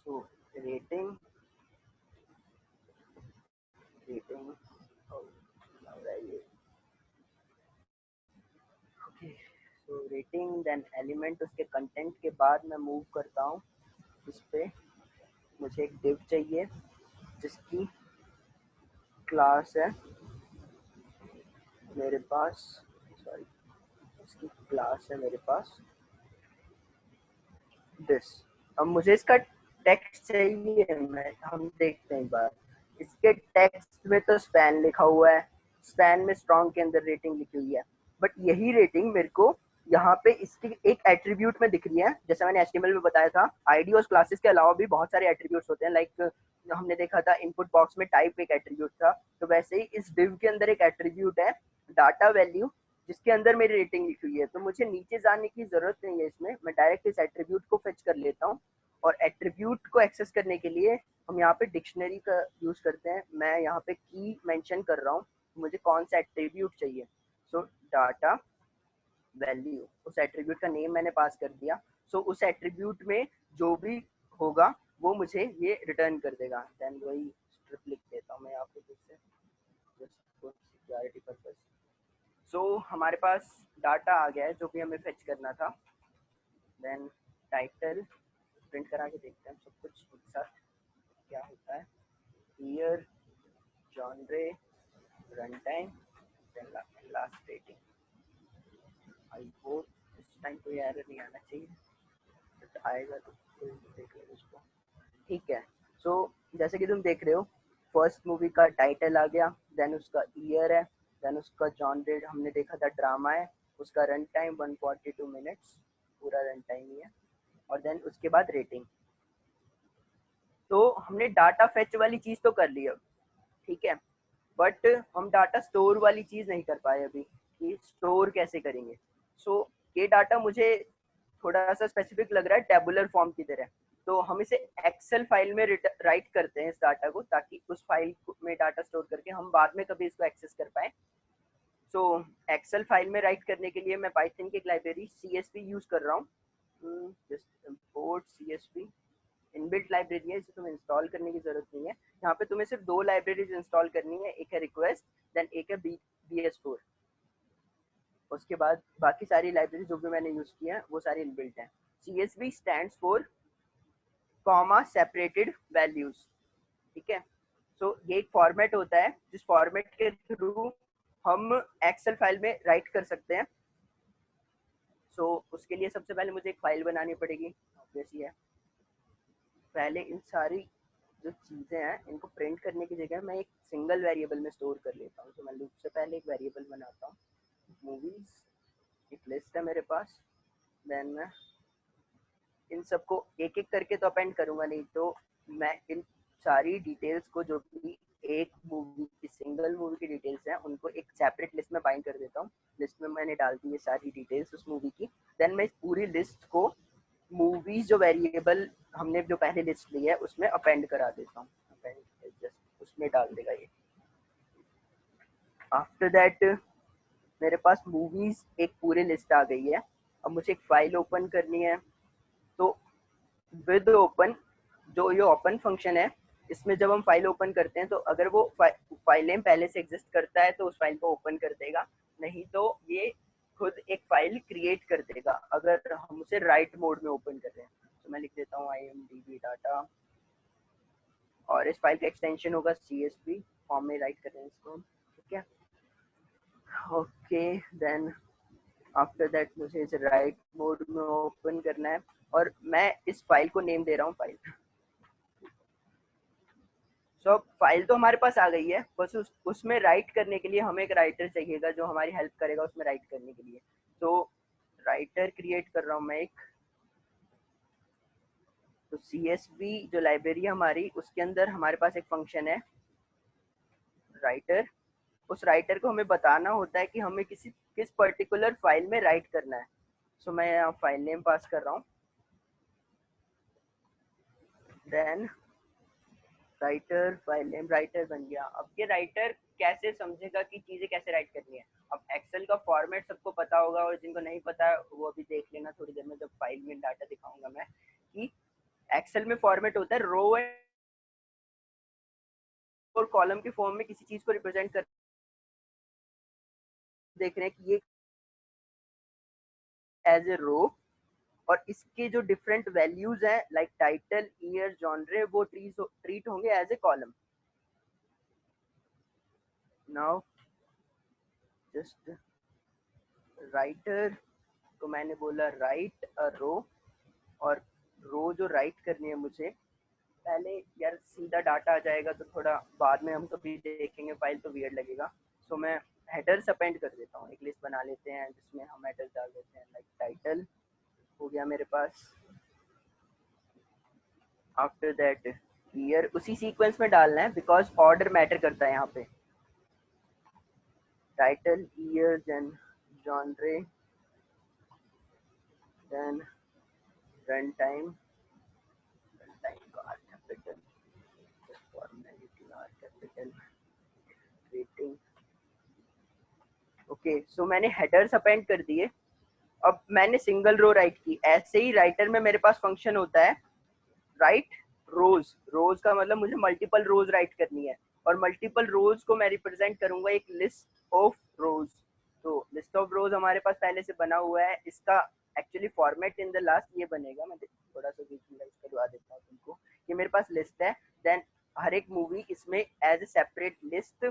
सो रेटिंग, रेटिंग ये ओके। सो रेटिंग देन एलिमेंट, उसके कंटेंट के बाद मैं मूव करता हूँ इस पे। मुझे एक डिव चाहिए जिसकी क्लास है मेरे पास, सॉरी, इसकी क्लास है मेरे पास दिस। अब मुझे इसका टेक्स्ट चाहिए, मैं हम देखते हैं एक बार। इसके टेक्स्ट में तो स्पैन लिखा हुआ है, स्पैन में स्ट्रॉन्ग के अंदर रेटिंग लिखी हुई है, बट यही रेटिंग मेरे को यहाँ पे इसकी एक एट्रीब्यूट में दिख रही है। जैसे मैंने HTML में बताया था, आईडी और क्लासेस के अलावा भी बहुत सारे एट्रीब्यूट्स होते हैं। लाइक हमने देखा था इनपुट बॉक्स में टाइप एक एट्रीब्यूट था, तो वैसे ही इस डिव के अंदर एक एट्रीब्यूट है डाटा वैल्यू जिसके अंदर मेरी रेटिंग लिखी हुई है। तो मुझे नीचे जाने की जरूरत नहीं है इसमें, मैं डायरेक्ट इस एट्रीब्यूट को फेच कर लेता हूँ। और एट्रीब्यूट को एक्सेस करने के लिए हम यहाँ पे डिक्शनरी का यूज करते हैं। मैं यहाँ पे की मेंशन कर रहा हूँ, मुझे कौन सा एट्रीब्यूट चाहिए। सो डाटा वैल्यू, उस एट्रीब्यूट का नेम मैंने पास कर दिया। सो उस एट्रीब्यूट में जो भी होगा वो मुझे ये रिटर्न कर देगा। देन वही स्ट्रिप लिख देता हूँ मैं यहाँ पे फिर से, जस्ट फॉर सिक्योरिटी पर्पस। सो हमारे पास डाटा आ गया है जो भी हमें फेच करना था। देन टाइटल प्रिंट करा के देखते हैं सब कुछ एक साथ क्या होता है। Year, genre, run time, then last rating. I hope इस टाइम कोई एरर नहीं आना चाहिए, बट आएगा तो कोई देख लेगा उसको। ठीक है, सो जैसे कि तुम देख रहे हो, फर्स्ट मूवी का टाइटल आ गया, देन उसका ईयर है, देन उसका जॉनर हमने देखा था ड्रामा है, उसका रन टाइम 142 मिनट्स पूरा रन टाइम ही है, और देन उसके बाद रेटिंग। तो हमने डाटा फेच वाली चीज़ तो कर ली अब, ठीक है, बट हम डाटा स्टोर वाली चीज़ नहीं कर पाए अभी, कि स्टोर कैसे करेंगे। सो ये डाटा मुझे थोड़ा सा स्पेसिफिक लग रहा है टेबुलर फॉर्म की तरह, तो हम इसे एक्सेल फाइल में राइट करते हैं इस डाटा को, ताकि उस फाइल में डाटा स्टोर करके हम बाद में कभी इसको एक्सेस कर पाए। सो एक्सेल फाइल में राइट करने के लिए मैं पाइथन की एक लाइब्रेरी CSV यूज़ कर रहा हूँ। Just import CSV, inbuilt library है, इसे तुम्हें इंस्टॉल करने की जरूरत नहीं है। यहाँ पे तुम्हें सिर्फ 2 लाइब्रेरीज इंस्टॉल करनी है, एक है रिक्वेस्ट, देन एक है BS4। उसके बाद बाकी सारी लाइब्रेरी जो भी मैंने यूज़ की है वो सारी इनबिल्ट हैं। CSV stands for comma separated values, ठीक है। सो ये एक फॉर्मेट होता है जिस फॉर्मेट के थ्रू हम एक्सेल फाइल में राइट कर सकते हैं। सो उसके लिए सबसे पहले मुझे एक फाइल बनानी पड़ेगी, जैसी है। पहले इन सारी जो चीज़ें हैं इनको प्रिंट करने की जगह मैं एक सिंगल वेरिएबल में स्टोर कर लेता हूँ। तो मैं लूप से पहले एक वेरिएबल बनाता हूँ, मूवीज, एक लिस्ट है मेरे पास, देन मैं इन सबको एक एक करके तो अपेंड करूँगा नहीं, तो मैं इन सारी डिटेल्स को, जो भी एक मूवी की सिंगल मूवी की डिटेल्स हैं, उनको एक सेपरेट लिस्ट में बाइंड कर देता हूँ। लिस्ट में मैंने डाल दी ये सारी डिटेल्स उस मूवी की, देन मैं इस पूरी लिस्ट को मूवीज जो वेरिएबल हमने जो पहले लिस्ट ली है उसमें अपेंड करा देता हूँ, जस्ट उसमें डाल देगा ये। आफ्टर दैट मेरे पास मूवीज एक पूरी लिस्ट आ गई है। अब मुझे एक फाइल ओपन करनी है, तो विद ओपन, जो ये ओपन फंक्शन है, इसमें जब हम फाइल ओपन करते हैं तो अगर वो फाइल नेम पहले से एग्जिस्ट करता है तो उस फाइल को ओपन कर देगा, नहीं तो ये खुद एक फाइल क्रिएट कर देगा अगर हम उसे राइट मोड में ओपन कर रहे हैं। तो मैं लिख देता हूँ IMDb डाटा, और इस फाइल का एक्सटेंशन होगा CSV, फॉर्म में राइट कर रहे हैं इसको, ठीक है। ओके, देन आफ्टर दैट मुझे इसे राइट मोड में ओपन करना है, और मैं इस फाइल को नेम दे रहा हूँ फाइल। सो फाइल तो हमारे पास आ गई है, बस उसमें राइट करने के लिए हमें एक राइटर चाहिएगा जो हमारी हेल्प करेगा उसमें राइट करने के लिए। तो राइटर क्रिएट कर रहा हूँ मैं एक। तो CSV जो लाइब्रेरी है हमारी, उसके अंदर हमारे पास एक फंक्शन है राइटर। उस राइटर को हमें बताना होता है कि हमें किस पर्टिकुलर फाइल में राइट करना है। सो मैं यहाँ फाइल नेम पास कर रहा हूँ, then writer, file name writer बन गया। अब ये राइटर कैसे समझेगा कि चीज़ें कैसे राइट करनी है। अब एक्सेल का फॉर्मेट सबको पता होगा, और जिनको नहीं पता वो अभी देख लेना थोड़ी देर में, जब फाइल में डाटा दिखाऊंगा मैं, कि एक्सेल में फॉर्मेट होता है रो और कॉलम के फॉर्म में किसी चीज़ को रिप्रेजेंट कर। देख रहे हैं कि ये एज ए रो, और इसके जो डिफरेंट वैल्यूज हैं लाइक टाइटल, ईयर, जॉनरे, वो ट्रीट होंगे as a column. Now just writer को मैंने बोला राइट अ रो, और रो जो राइट करनी है मुझे, पहले यार सीधा डाटा आ जाएगा तो थोड़ा बाद में हम कभी देखेंगे फाइल तो वियर्ड लगेगा। सो मैं हेडर्स अपेंड कर देता हूँ, एक लिस्ट बना लेते हैं जिसमें हम हेडर्स डाल देते हैं, लाइक टाइटल हो गया मेरे पास। आफ्टर दैट ईयर उसी सीक्वेंस में डालना है, बिकॉज ऑर्डर मैटर करता है यहाँ पे। Title, year, then genre, then run time, run time का R capital, formality R capital, rating. Okay, so मैंने हेडर्स अपेंड कर दिए। अब मैंने सिंगल रो राइट की। ऐसे ही राइटर में मेरे पास फंक्शन होता है राइट रोज। रोज का मतलब मुझे मल्टीपल रोज राइट करनी है, और मल्टीपल रोज को मैं रिप्रेजेंट करूंगा एक लिस्ट ऑफ रोज। तो लिस्ट ऑफ रोज हमारे पास पहले से बना हुआ है, इसका actually format in the last ये बनेगा। मैं थोड़ा सा विजुअलाइज करवा देता हूँ तुमको। ये मेरे पास लिस्ट है, देन हर एक मूवी इसमें as a separate list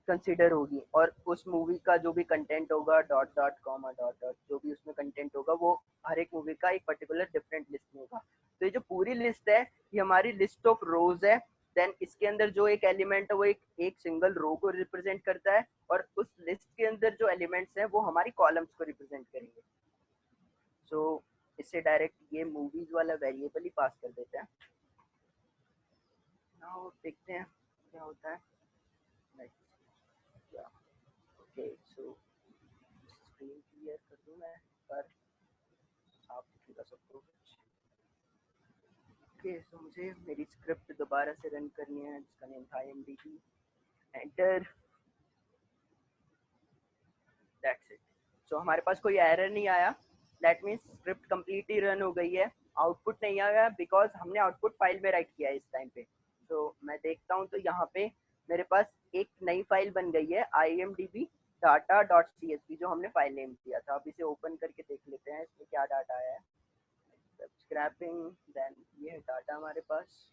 consider होगी, और उस मूवी का जो भी कंटेंट होगा dot dot comma dot dot जो भी उसमें कंटेंट होगा वो हर एक मूवी का एक पर्टिकुलर डिफरेंट लिस्ट में होगा। तो ये जो पूरी लिस्ट है ये हमारी लिस्ट ऑफ रोज है। देन इसके अंदर जो एक एलिमेंट है वो एक सिंगल रो को रिप्रेजेंट करता है, और उस लिस्ट के अंदर जो एलिमेंट्स हैं वो हमारी कॉलम्स को रिप्रेजेंट करेंगे। सो इससे डायरेक्ट ये मूवीज वाला वेरिएबल ही पास कर देते हैं। नाउ देखते हैं क्या होता है। ओके सो स्क्रीन क्लियर कर दूं मैं, पर आप दिखेगा सबको। ओके सो मुझे मेरी स्क्रिप्ट दोबारा से रन करनी है जिसका नेम था IMDb। Enter, that's it. So हमारे पास कोई एरर नहीं आया, that means script completely run हो गई है। आउटपुट नहीं आया बिकॉज हमने आउटपुट फाइल में राइट किया है इस टाइम पे। तो मैं देखता हूँ तो यहाँ पे मेरे पास एक नई फाइल बन गई है IMDb data.csv जो हमने फाइल नेम दिया था। अब इसे ओपन करके देख लेते हैं इसमें क्या डाटा आया है। स्क्रैपिंग, देन ये है डाटा हमारे पास।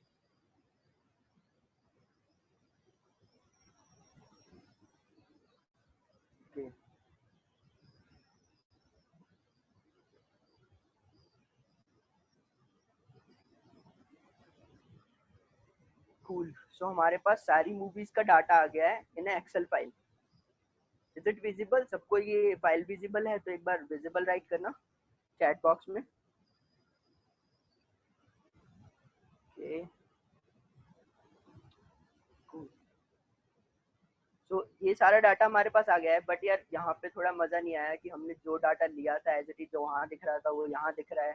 okay. कूल, सो हमारे पास सारी मूवीज का डाटा आ गया है in Excel file. Is it visible? सबको ये फाइल विजिबल है? तो एक बार विजिबल राइट करना चैट बॉक्स में। ओके कूल, सो ये सारा डाटा हमारे पास आ गया है। बट यार यहाँ पे थोड़ा मजा नहीं आया कि हमने जो डाटा लिया था एज इट इज जो वहाँ दिख रहा था वो यहाँ दिख रहा है।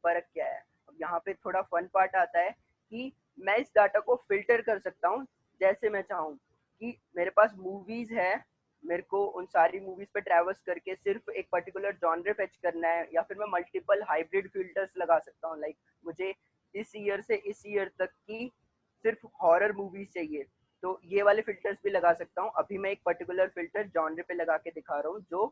फर्क क्या है? अब यहाँ पे थोड़ा फन पार्ट आता है कि मैं इस डाटा को फिल्टर कर सकता हूँ जैसे मैं चाहूँ। कि मेरे पास मूवीज है, मेरे को उन सारी मूवीज पे ट्रैवल्स करके सिर्फ एक पर्टिकुलर जॉनर फेच करना है, या फिर मैं मल्टीपल हाइब्रिड फिल्टर्स लगा सकता हूँ। लाइक मुझे इस ईयर से इस ईयर तक की सिर्फ हॉरर मूवीज चाहिए तो ये वाले फिल्टर्स भी लगा सकता हूँ। अभी मैं एक पर्टिकुलर फिल्टर जॉनर पे लगा के दिखा रहा हूँ जो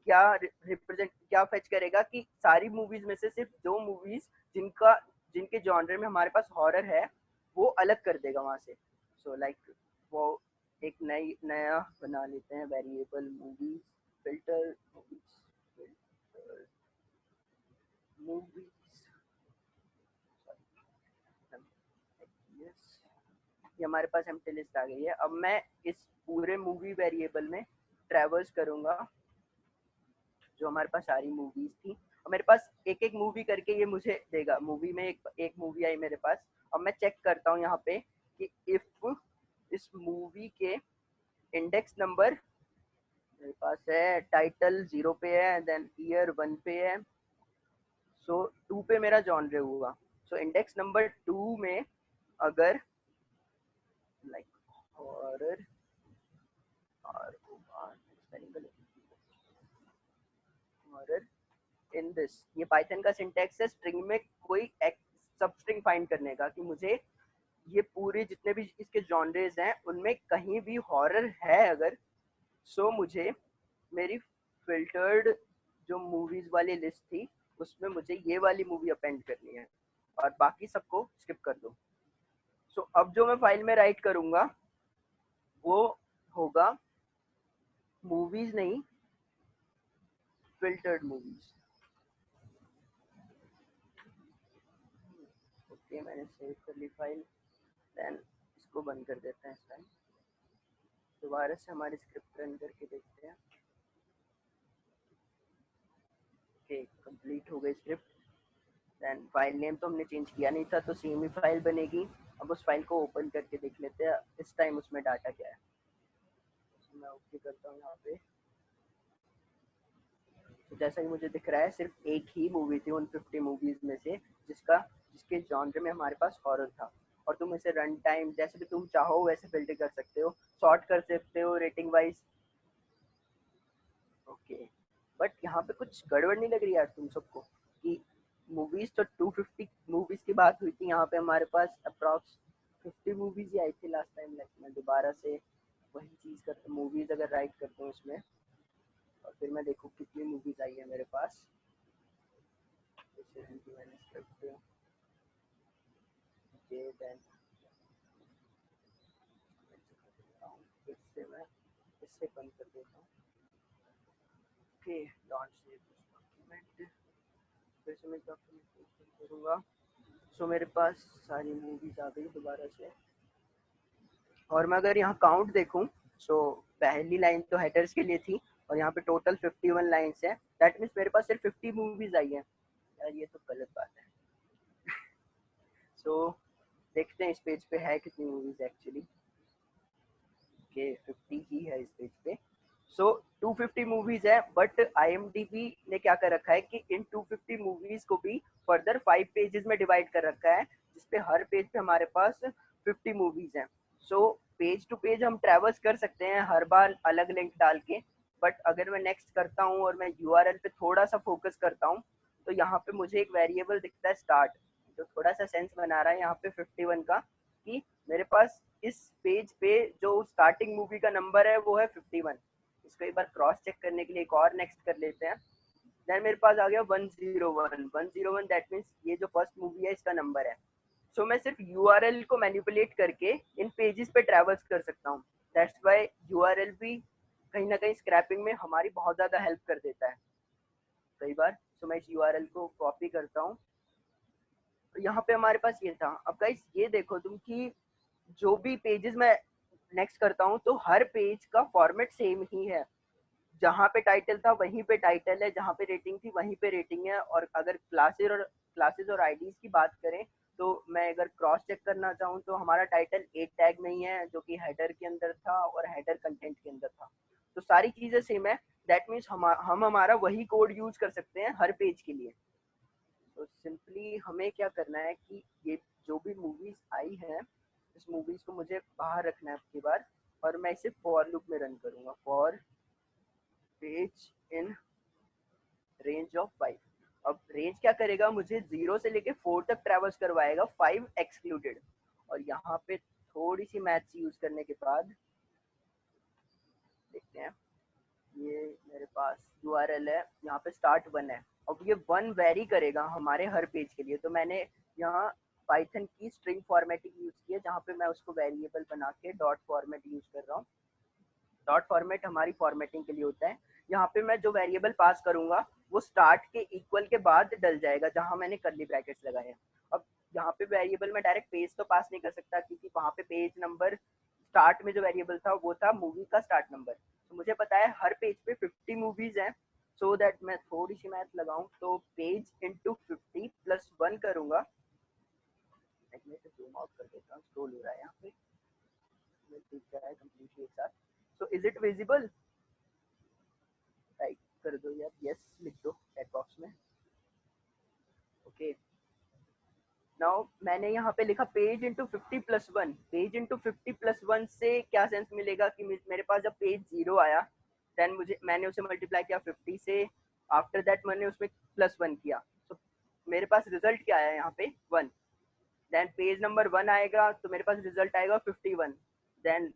क्या रिप्रेजेंट क्या फेच करेगा कि सारी मूवीज में से सिर्फ दो मूवीज जिनका जिनके जॉनर में हमारे पास हॉरर है वो अलग कर देगा वहां से। सो लाइक वो एक नया बना लेते हैं variable movies filter, movies yes, ये हमारे पास एम्प्टी लिस्ट आ गई है। अब मैं इस पूरे मूवी वेरिएबल में ट्रैवर्स करूंगा जो हमारे पास सारी मूवीज थी, और मेरे पास एक एक मूवी करके ये मुझे देगा। मूवी में एक मूवी आई मेरे पास। अब मैं चेक करता हूँ यहाँ पे कि इफ इस मूवी के इंडेक्स नंबर मेरे पास है, टाइटल 0 पे है, देन ईयर 1 पे है, सो 2 पे मेरा जॉनर हुआ। सो इंडेक्स नंबर 2 में अगर लाइक हॉरर और हॉरर इन दिस, ये पाइथन का सिंटैक्स है स्ट्रिंग में कोई सब स्ट्रिंग फाइंड करने का कि मुझे ये पूरे जितने भी इसके जॉनरेज हैं उनमें कहीं भी हॉरर है अगर, सो मुझे मेरी फिल्टर्ड जो मूवीज वाली लिस्ट थी उसमें मुझे ये वाली मूवी अपेंड करनी है और बाकी सबको स्किप कर दो। सो अब जो मैं फाइल में राइट करूंगा वो होगा मूवीज नहीं, फिल्टर्ड मूवीज। ओके मैंने सेव कर ली फाइल, देन इसको बंद कर देते हैं इस टाइम। दोबारा से हमारी स्क्रिप्ट रन करके देखते हैं। ओके कंप्लीट हो गई स्क्रिप्ट। देन फाइल नेम तो हमने चेंज किया नहीं था तो सेम ही फाइल बनेगी। अब उस फाइल को ओपन करके देख लेते हैं इस टाइम उसमें डाटा क्या है। तो मैं ओके करता हूँ यहाँ पे। तो जैसा कि मुझे दिख रहा है सिर्फ एक ही मूवी थी उन 50 मूवीज में से जिसके जॉनर में हमारे पास हॉरर था। और तुम इसे रन टाइम जैसे भी तुम चाहो वैसे फिल्टर कर सकते हो, सॉर्ट कर सकते हो रेटिंग वाइज। ओके बट यहाँ पे कुछ गड़बड़ नहीं लग रही यार तुम सबको कि मूवीज तो 250 मूवीज की बात हुई थी, यहाँ पे हमारे पास अप्रॉक्स 50 मूवीज ही आई थी लास्ट टाइम। लाइक मैं दोबारा से वही चीज़ करता मूवीज अगर राइट करता हूँ इसमें और फिर मैं देखूँ कितनी मूवीज आई है मेरे पास। मैंने स्क्रिप्ट देन फिर से मैं इसे बंद कर देता हूँ। Okay, don't save this document, फिर से मैं डॉक्यूमेंट ओपन करूँगा। सो मेरे पास सारी मूवीज आ गई दोबारा से, और मैं अगर यहाँ काउंट देखूँ सो पहली लाइन तो हेडर्स के लिए थी और यहाँ पे टोटल 51 लाइन्स है। दैट मीन्स मेरे पास सिर्फ 50 मूवीज आई हैं। यार ये तो गलत बात है। सो देखते हैं इस पेज पे है कितनी मूवीज एक्चुअली। ओके, 50 ही है इस पेज पे। सो 250 मूवीज है, बट IMDb ने क्या कर रखा है कि इन 250 मूवीज को भी फर्दर 5 पेजेस में डिवाइड कर रखा है, जिसपे हर पेज पे हमारे पास 50 मूवीज हैं। सो पेज टू पेज हम ट्रेवर्स कर सकते हैं हर बार अलग लिंक डाल के, बट अगर मैं नेक्स्ट करता हूँ और मैं URL पे थोड़ा सा फोकस करता हूँ तो यहाँ पे मुझे एक वेरिएबल दिखता है स्टार्ट, जो थोड़ा सा सेंस बना रहा है यहाँ पे 51 का, कि मेरे पास इस पेज पे जो स्टार्टिंग मूवी का नंबर है वो है 51। इसको एक बार क्रॉस चेक करने के लिए एक और नेक्स्ट कर लेते हैं। देन मेरे पास आ गया 101 दैट मीन्स ये जो फर्स्ट मूवी है इसका नंबर है। सो मैं सिर्फ URL को मैनिपुलेट करके इन पेजेस पे ट्रैवल्स कर सकता हूँ। दैट्स वाई URL भी कहीं ना कहीं स्क्रैपिंग में हमारी बहुत ज़्यादा हेल्प कर देता है कई बार। सो मैं इस URL को कॉपी करता हूँ। तो यहाँ पे हमारे पास ये था। अब गाइस ये देखो तुम कि जो भी पेजेस मैं नेक्स्ट करता हूँ तो हर पेज का फॉर्मेट सेम ही है। जहाँ पे टाइटल था वहीं पे टाइटल है, जहाँ पे रेटिंग थी वहीं पे रेटिंग है। और अगर क्लासेस और आईडीज की बात करें तो मैं अगर क्रॉस चेक करना चाहूँ तो हमारा टाइटल 8 टैग में ही है, जो कि हेडर के अंदर था और हेडर कंटेंट के अंदर था। तो सारी चीजें सेम है। दैट मीन्स हम हमारा वही कोड यूज कर सकते हैं हर पेज के लिए। तो सिंपली हमें क्या करना है कि ये जो भी मूवीज आई है इस मूवीज को मुझे बाहर रखना है आपकी बार, और मैं इसे फॉर लूप में रन करूंगा। For page in range of 5। अब रेंज क्या करेगा, मुझे 0 से लेके 4 तक ट्रेवल्स करवाएगा, 5 एक्सक्लूडेड। और यहाँ पे थोड़ी सी मैथ्स यूज करने के बाद देखते हैं। ये मेरे पास URL है, यहाँ पे स्टार्ट 1 है। अब ये 1 वेरी करेगा हमारे हर पेज के लिए, तो मैंने यहाँ पाइथन की स्ट्रिंग फॉर्मेटिंग यूज की है, जहाँ पे मैं उसको वेरिएबल बना के डॉट फॉर्मेट यूज कर रहा हूँ। डॉट फॉर्मेट हमारी फॉर्मेटिंग के लिए होता है। यहाँ पे मैं जो वेरिएबल पास करूंगा वो स्टार्ट के इक्वल के बाद डल जाएगा, जहाँ मैंने कर्ली ब्रैकेट्स लगाए हैं। अब यहाँ पे वेरिएबल में डायरेक्ट पेज तो पास नहीं कर सकता, क्योंकि वहाँ पे पेज नंबर स्टार्ट में जो वेरिएबल था वो था मूवी का स्टार्ट नंबर। तो मुझे पता है हर पेज पे 50 मूवीज हैं। सो दैट मैं थोड़ी सी मैथ लगाऊं तो पेज इंटू 50 प्लस 1 करूंगा। मैं जूम आउट कर देता हूँ, स्क्रॉल हो रहा है यहाँ पे, दिख रहा है कंप्लीटली एक साथ। So is it visible? Type कर दो यार, यस लिख दो चैट बॉक्स में। ओके, नाउ मैंने यहाँ पे लिखा page into 50 plus 1। Page into 50 plus 1 से क्या सेंस मिलेगा कि मेरे पास जब पेज 0 आया देन मैंने उसे मल्टीप्लाई किया 50 से, आफ्टर दैट मैंने उसमें प्लस 1 किया। तो मेरे पास रिजल्ट क्या आया यहाँ पे 1। देन पेज नंबर 1 आएगा तो मेरे पास रिजल्ट आएगा 51, देन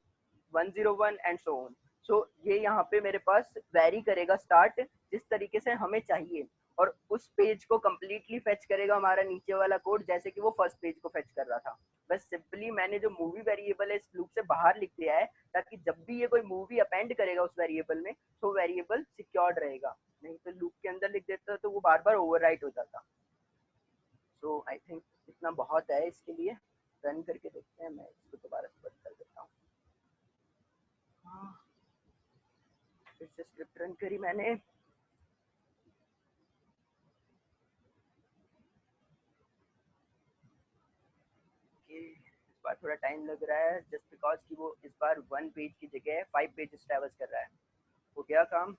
101 एंड सो ऑन। सो ये यहाँ पे मेरे पास वेरी करेगा स्टार्ट जिस तरीके से हमें चाहिए, और उस पेज को कम्प्लीटली फेच करेगा हमारा नीचे वाला कोड, जैसे कि वो फर्स्ट पेज को फेच कर रहा था। बस सिंपली मैंने जो मूवी वेरिएबल है इस लूप से बाहर लिख दिया है, ताकि जब भी ये कोई मूवी अपेंड करेगा उस वेरिएबल में तो वेरिएबल सिक्योर्ड रहेगा। नहीं तो लूप के अंदर लिख देता तो वो बार बार ओवरराइट हो जाता। सो आई थिंक इतना बहुत है इसके लिए। रन करके देखते हैं, मैं इसको दोबारा से बंद कर देता हूँ। फिर से स्क्रिप्ट रन करी मैंने। इस बार थोड़ा टाइम लग रहा है जस्ट बिकॉज कि वो इस बार 1 पेज की जगह 5 पेजेस ट्रैवल्स कर रहा है। हो गया काम।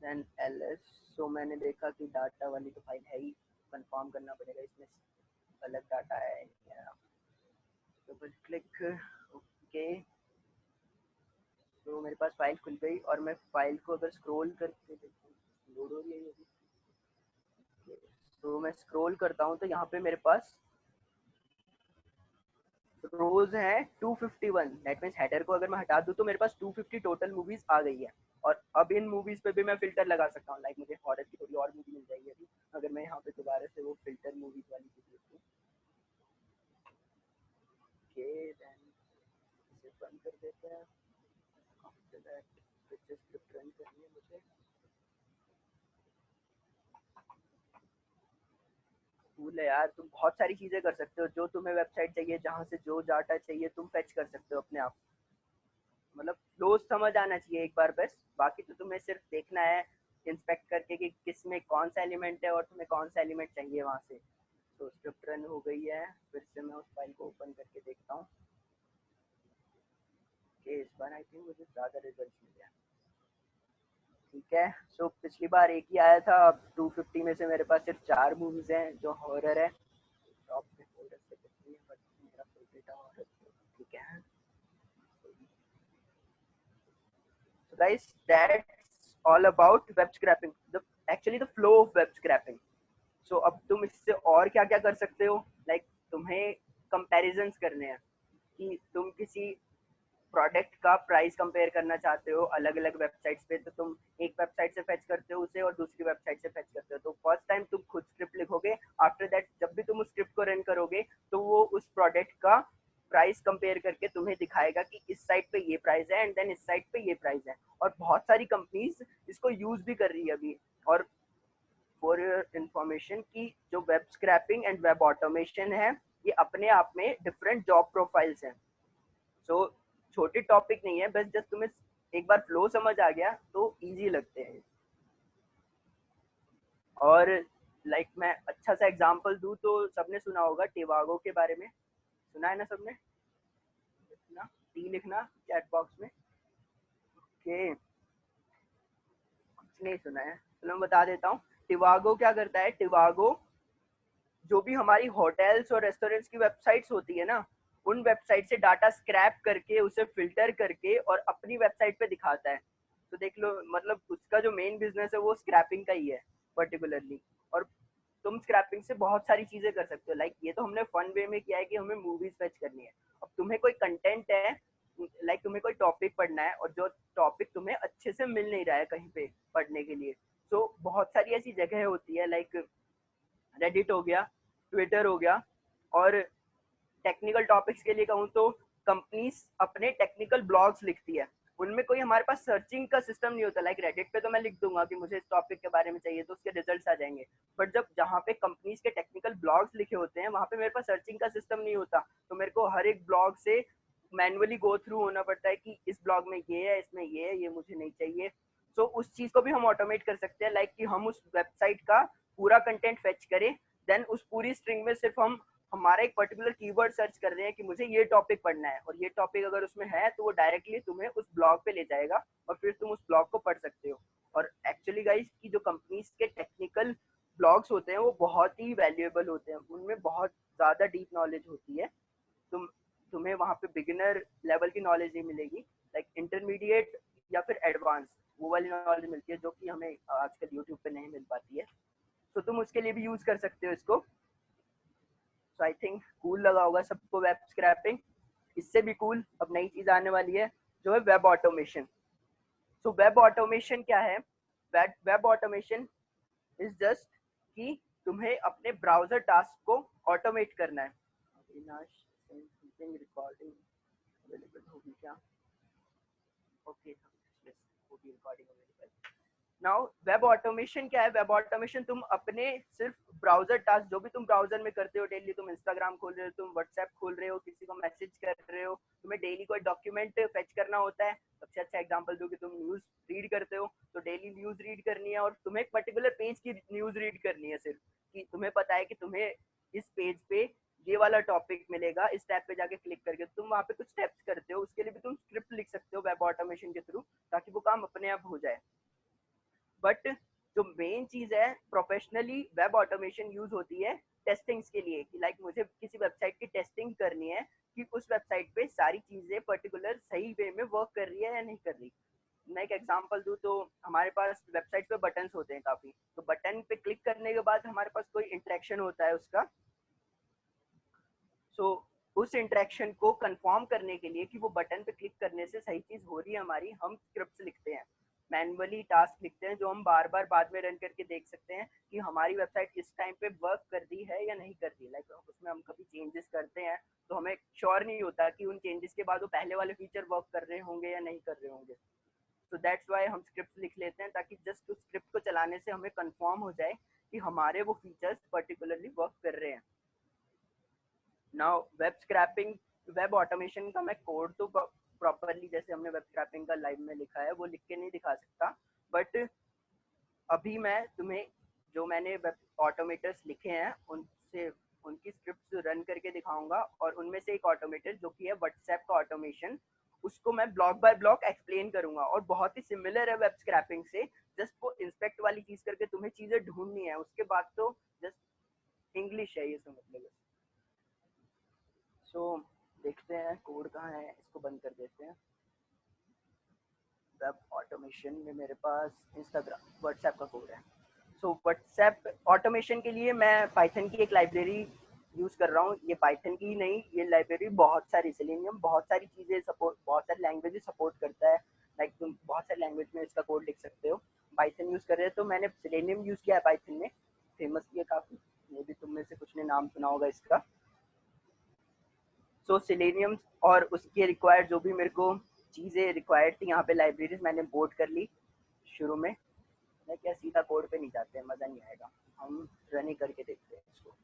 Then ls। सो मैंने देखा कि डाटा वाली तो फाइल है ही, कंफर्म करना पड़ेगा इसमें अलग डाटा है। Double click, okay. तो मेरे पास फाइल खुल गई और मैं फाइल को अगर स्क्रॉल करके देखूँ, लोड हो रही है ये भी। तो मैं स्क्रॉल करता हूँ तो यहाँ पे मेरे पास रोज है 251। दैट मीन्स हेडर को अगर मैं हटा दूँ तो मेरे पास 250 टोटल मूवीज आ गई है। और अब इन मूवीज पे भी मैं फिल्टर लगा सकता हूँ, लाइक मुझे हॉरर की थोड़ी और मूवी मिल जाएगी अभी अगर मैं यहाँ पे दोबारा से वो फिल्टर मूवीज वाली चीज देखूँ। ओके, देन इसे बंद कर देते हैं। आफ्टर दैट स्क्रिप्ट रन करनी है मुझे। कूल है यार, तुम बहुत सारी चीजें कर सकते हो। जो तुम्हें वेबसाइट चाहिए, जहाँ से जो डाटा चाहिए तुम फेच कर सकते हो अपने आप। मतलब फ्लो समझ आना चाहिए एक बार बस, बाकी तो तुम्हें सिर्फ देखना है इंस्पेक्ट करके कि किस में कौन सा एलिमेंट है और तुम्हें कौन सा एलिमेंट चाहिए वहाँ से। तो स्क्रिप्ट रन हो गई है, फिर से मैं उस फाइल को ओपन करके देखता हूँ कि इस बार आई थिंक मुझे ज़्यादा रिजल्ट मिल गया। ठीक है, सो पिछली बार एक ही आया था, अब 250 में से मेरे पास सिर्फ 4 मूवीज हैं जो हॉरर है। टॉप पे हॉरर से कितनी है, बट मेरा फेवरेट हॉरर। ठीक है, so guys, that's all about web scraping, the actually the flow of web scraping. So अब तुम इससे और क्या क्या कर सकते हो, लाइक तुम्हें कंपैरिजंस करने हैं कि तुम किसी प्रोडक्ट का प्राइस कंपेयर करना चाहते हो अलग अलग वेबसाइट्स पे, तो तुम एक वेबसाइट से फेच करते हो उसे और दूसरी वेबसाइट से फेच करते हो। तो फर्स्ट टाइम तुम खुद स्क्रिप्ट लिखोगे, आफ्टर दैट जब भी तुम उस स्क्रिप्ट को रन करोगे तो वो उस प्रोडक्ट का प्राइस कंपेयर करके तुम्हें दिखाएगा कि इस साइट पे ये प्राइस है एंड देन इस साइट पे ये प्राइस है। और बहुत सारी कंपनीज इसको यूज भी कर रही है अभी। और फॉर योर इंफॉर्मेशन कि जो web scrapping and web automation है, ये अपने आप में डिफरेंट जॉब प्रोफाइल्स हैं। सो छोटे टॉपिक नहीं है, बस जस्ट तुम्हें एक बार फ्लो समझ आ गया तो इजी लगते हैं। और लाइक मैं अच्छा सा एग्जांपल दूं तो सबने सुना होगा टिवागो के बारे में, सुना है ना सबने? लिखना, टी लिखना चैट बॉक्स में। ओके, कुछ नहीं सुना है, चलो मैं बता देता हूँ। टिवागो क्या करता है, टिवागो जो भी हमारी होटल्स और रेस्टोरेंट्स की वेबसाइट्स होती है ना, उन वेबसाइट से डाटा स्क्रैप करके उसे फिल्टर करके और अपनी वेबसाइट पे दिखाता है। तो देख लो, मतलब उसका जो मेन बिजनेस है वो स्क्रैपिंग का ही है पर्टिकुलरली। और तुम स्क्रैपिंग से बहुत सारी चीजें कर सकते हो, लाइक ये तो हमने फन वे में किया है कि हमें मूवीज फेच करनी है। अब तुम्हें कोई कंटेंट है, लाइक तुम्हें कोई टॉपिक पढ़ना है और जो टॉपिक तुम्हें अच्छे से मिल नहीं रहा है कहीं पे पढ़ने के लिए, तो बहुत सारी ऐसी जगह होती है, लाइक रेडिट हो गया, ट्विटर हो गया। और टेक्निकल टॉपिक्स के लिए कहूँ तो कंपनीज अपने टेक्निकल ब्लॉग्स लिखती है, उनमें कोई हमारे पास सर्चिंग का सिस्टम नहीं होता। लाइक रेडिट पे तो मैं लिख दूंगा कि मुझे इस टॉपिक के बारे में चाहिए तो उसके रिजल्ट्स आ जाएंगे। बट जब जहाँ पे कंपनीज के टेक्निकल ब्लॉग्स लिखे होते हैं वहाँ पे मेरे पास सर्चिंग का सिस्टम नहीं होता, तो मेरे को हर एक ब्लॉग से मैनुअली गो थ्रू होना पड़ता है कि इस ब्लॉग में ये है, इसमें ये है, ये मुझे नहीं चाहिए। तो उस चीज को भी हम ऑटोमेट कर सकते हैं, लाइक कि हम उस वेबसाइट का पूरा कंटेंट फेच करें, देन उस पूरी स्ट्रिंग में सिर्फ हम हमारा एक पर्टिकुलर कीवर्ड सर्च कर रहे हैं कि मुझे ये टॉपिक पढ़ना है, और ये टॉपिक अगर उसमें है तो वो डायरेक्टली तुम्हें उस ब्लॉग पे ले जाएगा और फिर तुम उस ब्लॉग को पढ़ सकते हो। और एक्चुअली गाइस की जो कंपनीज के टेक्निकल ब्लॉग्स होते हैं वो बहुत ही वैल्यूएबल होते हैं, उनमें बहुत ज़्यादा डीप नॉलेज होती है। तुम तुम्हें वहाँ पे बिगिनर लेवल की नॉलेज नहीं मिलेगी, लाइक इंटरमीडिएट या फिर एडवांस वो वाली नॉलेज मिलती है जो कि हमें आजकल यूट्यूब पे नहीं मिल पाती है। तो तुम उसके लिए भी यूज कर सकते हो इसको। सो आई थिंक कूल लगा होगा सबको वेब स्क्रैपिंग। इससे भी कूल अब नई चीज आने वाली है जो है web automation. So web automation क्या है? वेब ऑटोमेशन इज जस्ट कि तुम्हें अपने ब्राउजर टास्क को ऑटोमेट करना है। अविनाश रिकॉर्डिंग अवेलेबल होगी क्या? ओके, होगी recording available. Now web automation क्या है? वेब ऑटोमेशन तुम अपने सिर्फ ब्राउजर टास्क जो भी तुम ब्राउजर में करते हो डेली, तुम इंस्टाग्राम खोल रहे हो, तुम व्हाट्सएप खोल रहे हो, किसी को मैसेज कर रहे हो, तुम्हें डेली कोई डॉक्यूमेंट फेच करना होता है। सबसे अच्छा एग्जांपल दो कि तुम न्यूज रीड करते हो, तो डेली न्यूज रीड करनी है और तुम्हें एक पर्टिकुलर पेज की न्यूज रीड करनी है सिर्फ, कि तुम्हें पता है कि तुम्हें इस पेज पे ये वाला टॉपिक मिलेगा, इस टैब पे जाके क्लिक करके तुम वहाँ पे कुछ स्टेप्स करते हो, उसके लिए भी तुम स्क्रिप्ट लिख सकते हो वेब ऑटोमेशन के थ्रू, ताकि वो काम अपने आप हो जाए। बट जो मेन चीज है, प्रोफेशनली वेब ऑटोमेशन यूज होती है टेस्टिंग्स के लिए, कि लाइक मुझे किसी वेबसाइट की टेस्टिंग करनी है कि उस वेबसाइट पे सारी चीजें पर्टिकुलर सही वे में वर्क कर रही है या नहीं कर रही। मैं एक एग्जांपल दूं तो हमारे पास वेबसाइट पे बटन्स होते हैं काफी, तो बटन पे क्लिक करने के बाद हमारे पास कोई इंटरेक्शन होता है उसका। सो उस इंटरेक्शन को कंफर्म करने के लिए कि वो बटन पे क्लिक करने से सही चीज हो रही है हमारी, हम स्क्रिप्ट्स लिखते हैं, मैनुअली टास्क लिखते हैं जो हम बार बार बाद में रन करके देख सकते हैं कि हमारी वेबसाइट इस टाइम पे वर्क कर रही है या नहीं कर रही। लाइक उसमें हम कभी चेंजेस करते हैं तो हमें श्योर नहीं होता कि उन चेंजेस के बाद वो पहले वाले फीचर वर्क कर रहे होंगे या नहीं कर रहे होंगे। तो दैट्स वाई हम स्क्रिप्ट लिख लेते हैं, ताकि जस्ट उस स्क्रिप्ट को चलाने से हमें कंफर्म हो जाए कि हमारे वो फीचर्स पर्टिकुलरली वर्क कर रहे हैं। Now web scrapping, web automation का मैं कोड तो प्रॉपरली जैसे हमने वेब स्क्रैपिंग का लाइव में लिखा है वो लिख के नहीं दिखा सकता, बट अभी मैं तुम्हें जो मैंने वेब ऑटोमेटर्स लिखे हैं उनसे उनकी स्क्रिप्ट्स रन करके दिखाऊंगा, और उनमें से एक ऑटोमेटर जो कि है व्हाट्सएप का ऑटोमेशन, उसको मैं ब्लॉक बाय ब्लॉक एक्सप्लेन करूंगा, और बहुत ही सिमिलर है वेब स्क्रैपिंग से। जस्ट वो इंस्पेक्ट वाली चीज करके तुम्हें चीजें ढूंढनी है, उसके बाद तो जस्ट इंग्लिश है ये समझ लो। सो देखते हैं कोड कहाँ है, इसको बंद कर देते हैं। वेब ऑटोमेशन में मेरे पास इंस्टाग्राम व्हाट्सएप का कोड है। सो व्हाट्सएप ऑटोमेशन के लिए मैं पाइथन की एक लाइब्रेरी यूज़ कर रहा हूँ। ये पाइथन की ही नहीं, ये लाइब्रेरी बहुत सारी सेलेनियम बहुत सारी चीज़ें सपोर्ट, बहुत सारी लैंग्वेजेस सपोर्ट करता है। लाइक तुम बहुत सारी लैंग्वेज में इसका कोड लिख सकते हो। पाइथन यूज़ कर रहे हैं तो मैंने सेलेनियम यूज़ किया है पाइथन में, फेमस भी है काफ़ी, मे भी तुम में से कुछ ने नाम सुना होगा इसका। सो सेलेनियम और उसके रिक्वायर्ड जो भी मेरे को चीज़ें रिक्वायर्ड थी यहाँ पे लाइब्रेरीज मैंने बोर्ड कर ली शुरू में। मैं क्या सीधा कोड पे नहीं जाते हैं, मज़ा नहीं आएगा, हम रन ही करके देखते हैं इसको।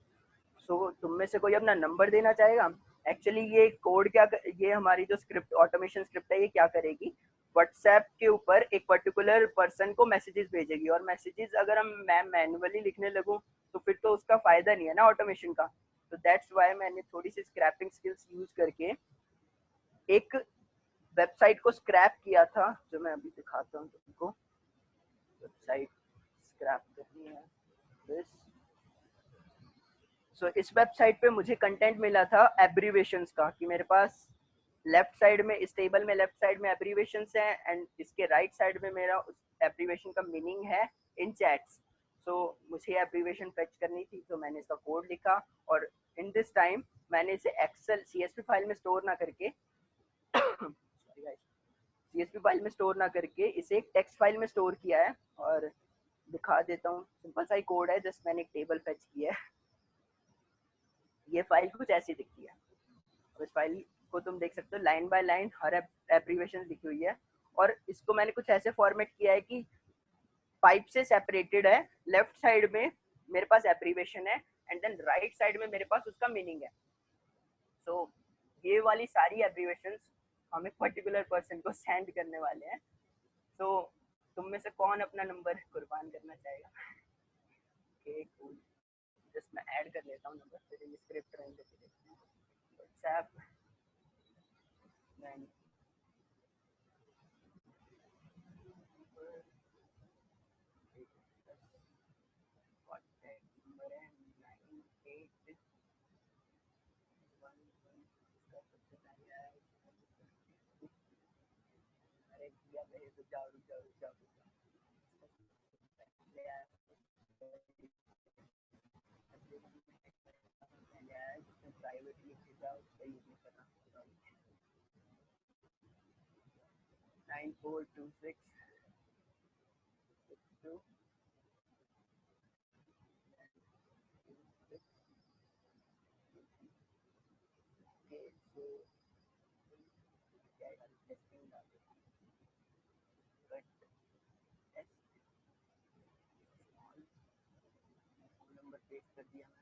सो तुम में से कोई अपना नंबर देना चाहेगा? एक्चुअली ये कोड क्या ये हमारी जो स्क्रिप्ट ऑटोमेशन स्क्रिप्ट है ये क्या करेगी, व्हाट्सएप के ऊपर एक पर्टिकुलर पर्सन को मैसेजेस भेजेगी, और मैसेजेस अगर मैं मैन्युअली लिखने लगूँ तो फिर तो उसका फ़ायदा नहीं है ना ऑटोमेशन का। तो दैट्स वाई मैंने थोड़ी सी स्क्रैपिंग स्किल्स यूज़ करके एक वेबसाइट को स्क्रैप किया था, जो मैं अभी दिखाता हूँ तुमको। वेबसाइट स्क्रैप करनी है दिस। सो इस वेबसाइट पे मुझे कंटेंट मिला था एब्रीवेशंस का, कि मेरे पास लेफ्ट साइड में इस टेबल में लेफ्ट साइड में एब्रीवेशंस हैं, एंड इसके राइट साइड में मेरा उस एब्रीवेशन का मीनिंग है इन चैट्स। सो मुझे एब्रीवेशन फेच करनी थी, तो मैंने इसका कोड लिखा, और इन दिस टाइम मैंने इसे एक्सेल सीएसवी फाइल में स्टोर ना करके सीएसवी फाइल में स्टोर ना करके इसे एक टेक्स्ट फाइल में स्टोर किया है। और दिखा देता हूँ, सिंपल सा ही कोड है, जस्ट मैंने एक टेबल फेच किया है। ये फाइल कुछ ऐसी दिखती है, इस फाइल को तुम देख सकते हो line by line her abbreviation लिखी हुई है, और इसको मैंने कुछ ऐसे फॉर्मेट किया है कि पाइप से सेपरेटेड है। लेफ्ट साइड में मेरे पास एब्रीवेशन है, एंड देन राइट साइड में मेरे पास उसका मीनिंग है। सो ये वाली सारी एब्रीवेशंस हम एक पर्टिकुलर पर्सन को सेंड करने वाले हैं। तो तुम में से कौन अपना नंबर कुर्बान करना चाहेगा? जस्ट मैं ऐड कर लेता हूँ नंबर, फिर ये स्क्रिप्ट रन करके देखते हैं। व्हाट्सएप नंबर है 98 अरे भैया मेरे रुक जाओ रुक जाओ रुक जाओ प्राइवेट लिख जाओ, उसका यूज नहीं करना। 942662 नंबर पेस्ट कर दिया मैंने।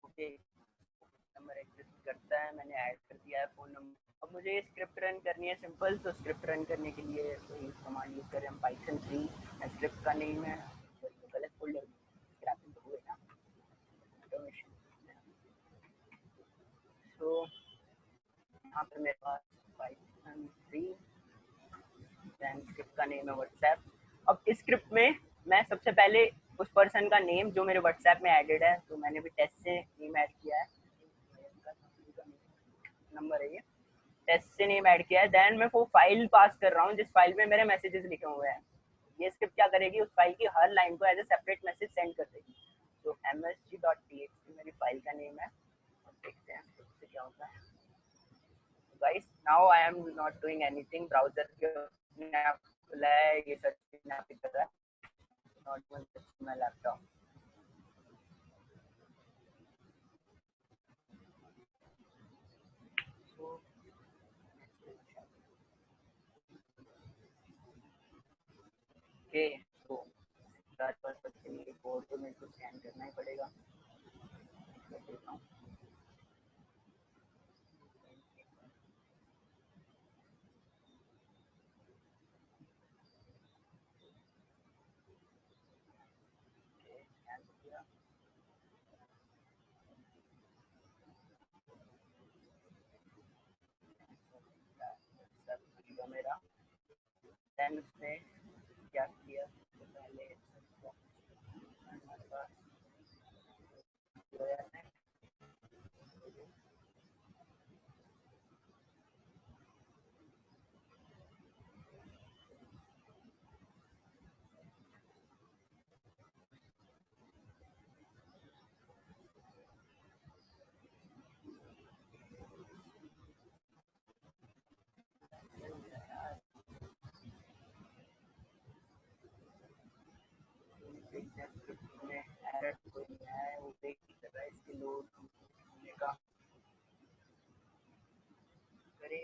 ओके, नंबर एग्जिस्ट करता है, मैंने ऐड कर दिया है फ़ोन नंबर। अब मुझे ये स्क्रिप्ट रन करनी है सिंपल, तो स्क्रिप्ट रन करने के लिए कोई कमांड यूज़ करें हम, पाइथन 3 स्क्रिप्ट का नेम है, गलत फोल्डर स्क्रैपिंग तो हुए ना ऑटोमेशन। तो यहाँ पर मेरे पास पाइथन 3 दैन स्क्रिप्ट का नेम है व्हाट्सएप। अब इस स्क्रिप्ट में मैं सबसे पहले उस पर्सन का नेम जो मेरे व्हाट्सएप में एडेड है, तो मैंने भी टेस्ट से नेम ऐड किया है, नंबर है ये, टेस्ट से नेम ऐड किया है। देन मैं वो फाइल पास कर रहा हूँ जिस फाइल में मेरे मैसेजेस लिखे हुए हैं। ये स्क्रिप्ट क्या करेगी, उस फाइल की हर लाइन को as a separate message send कर देगी। तो msg.txt मेरी फाइल का नेम है, और देखते हैं इससे क्या होता है। Guys now I am not doing anything, browser खुला है, ये सर्च कर रहा है। not even touching my laptop. So okay, so चार पर्पज के लिए कोड तो मेरे को स्कैन करना ही पड़ेगा. मैं देता हूँ. स्कैन किया. सब मेरा देन उसने क्या किया पहले हमारे पास एरर कोई नहीं है, वो वेट कर रहा है इसके लोड होने का. करे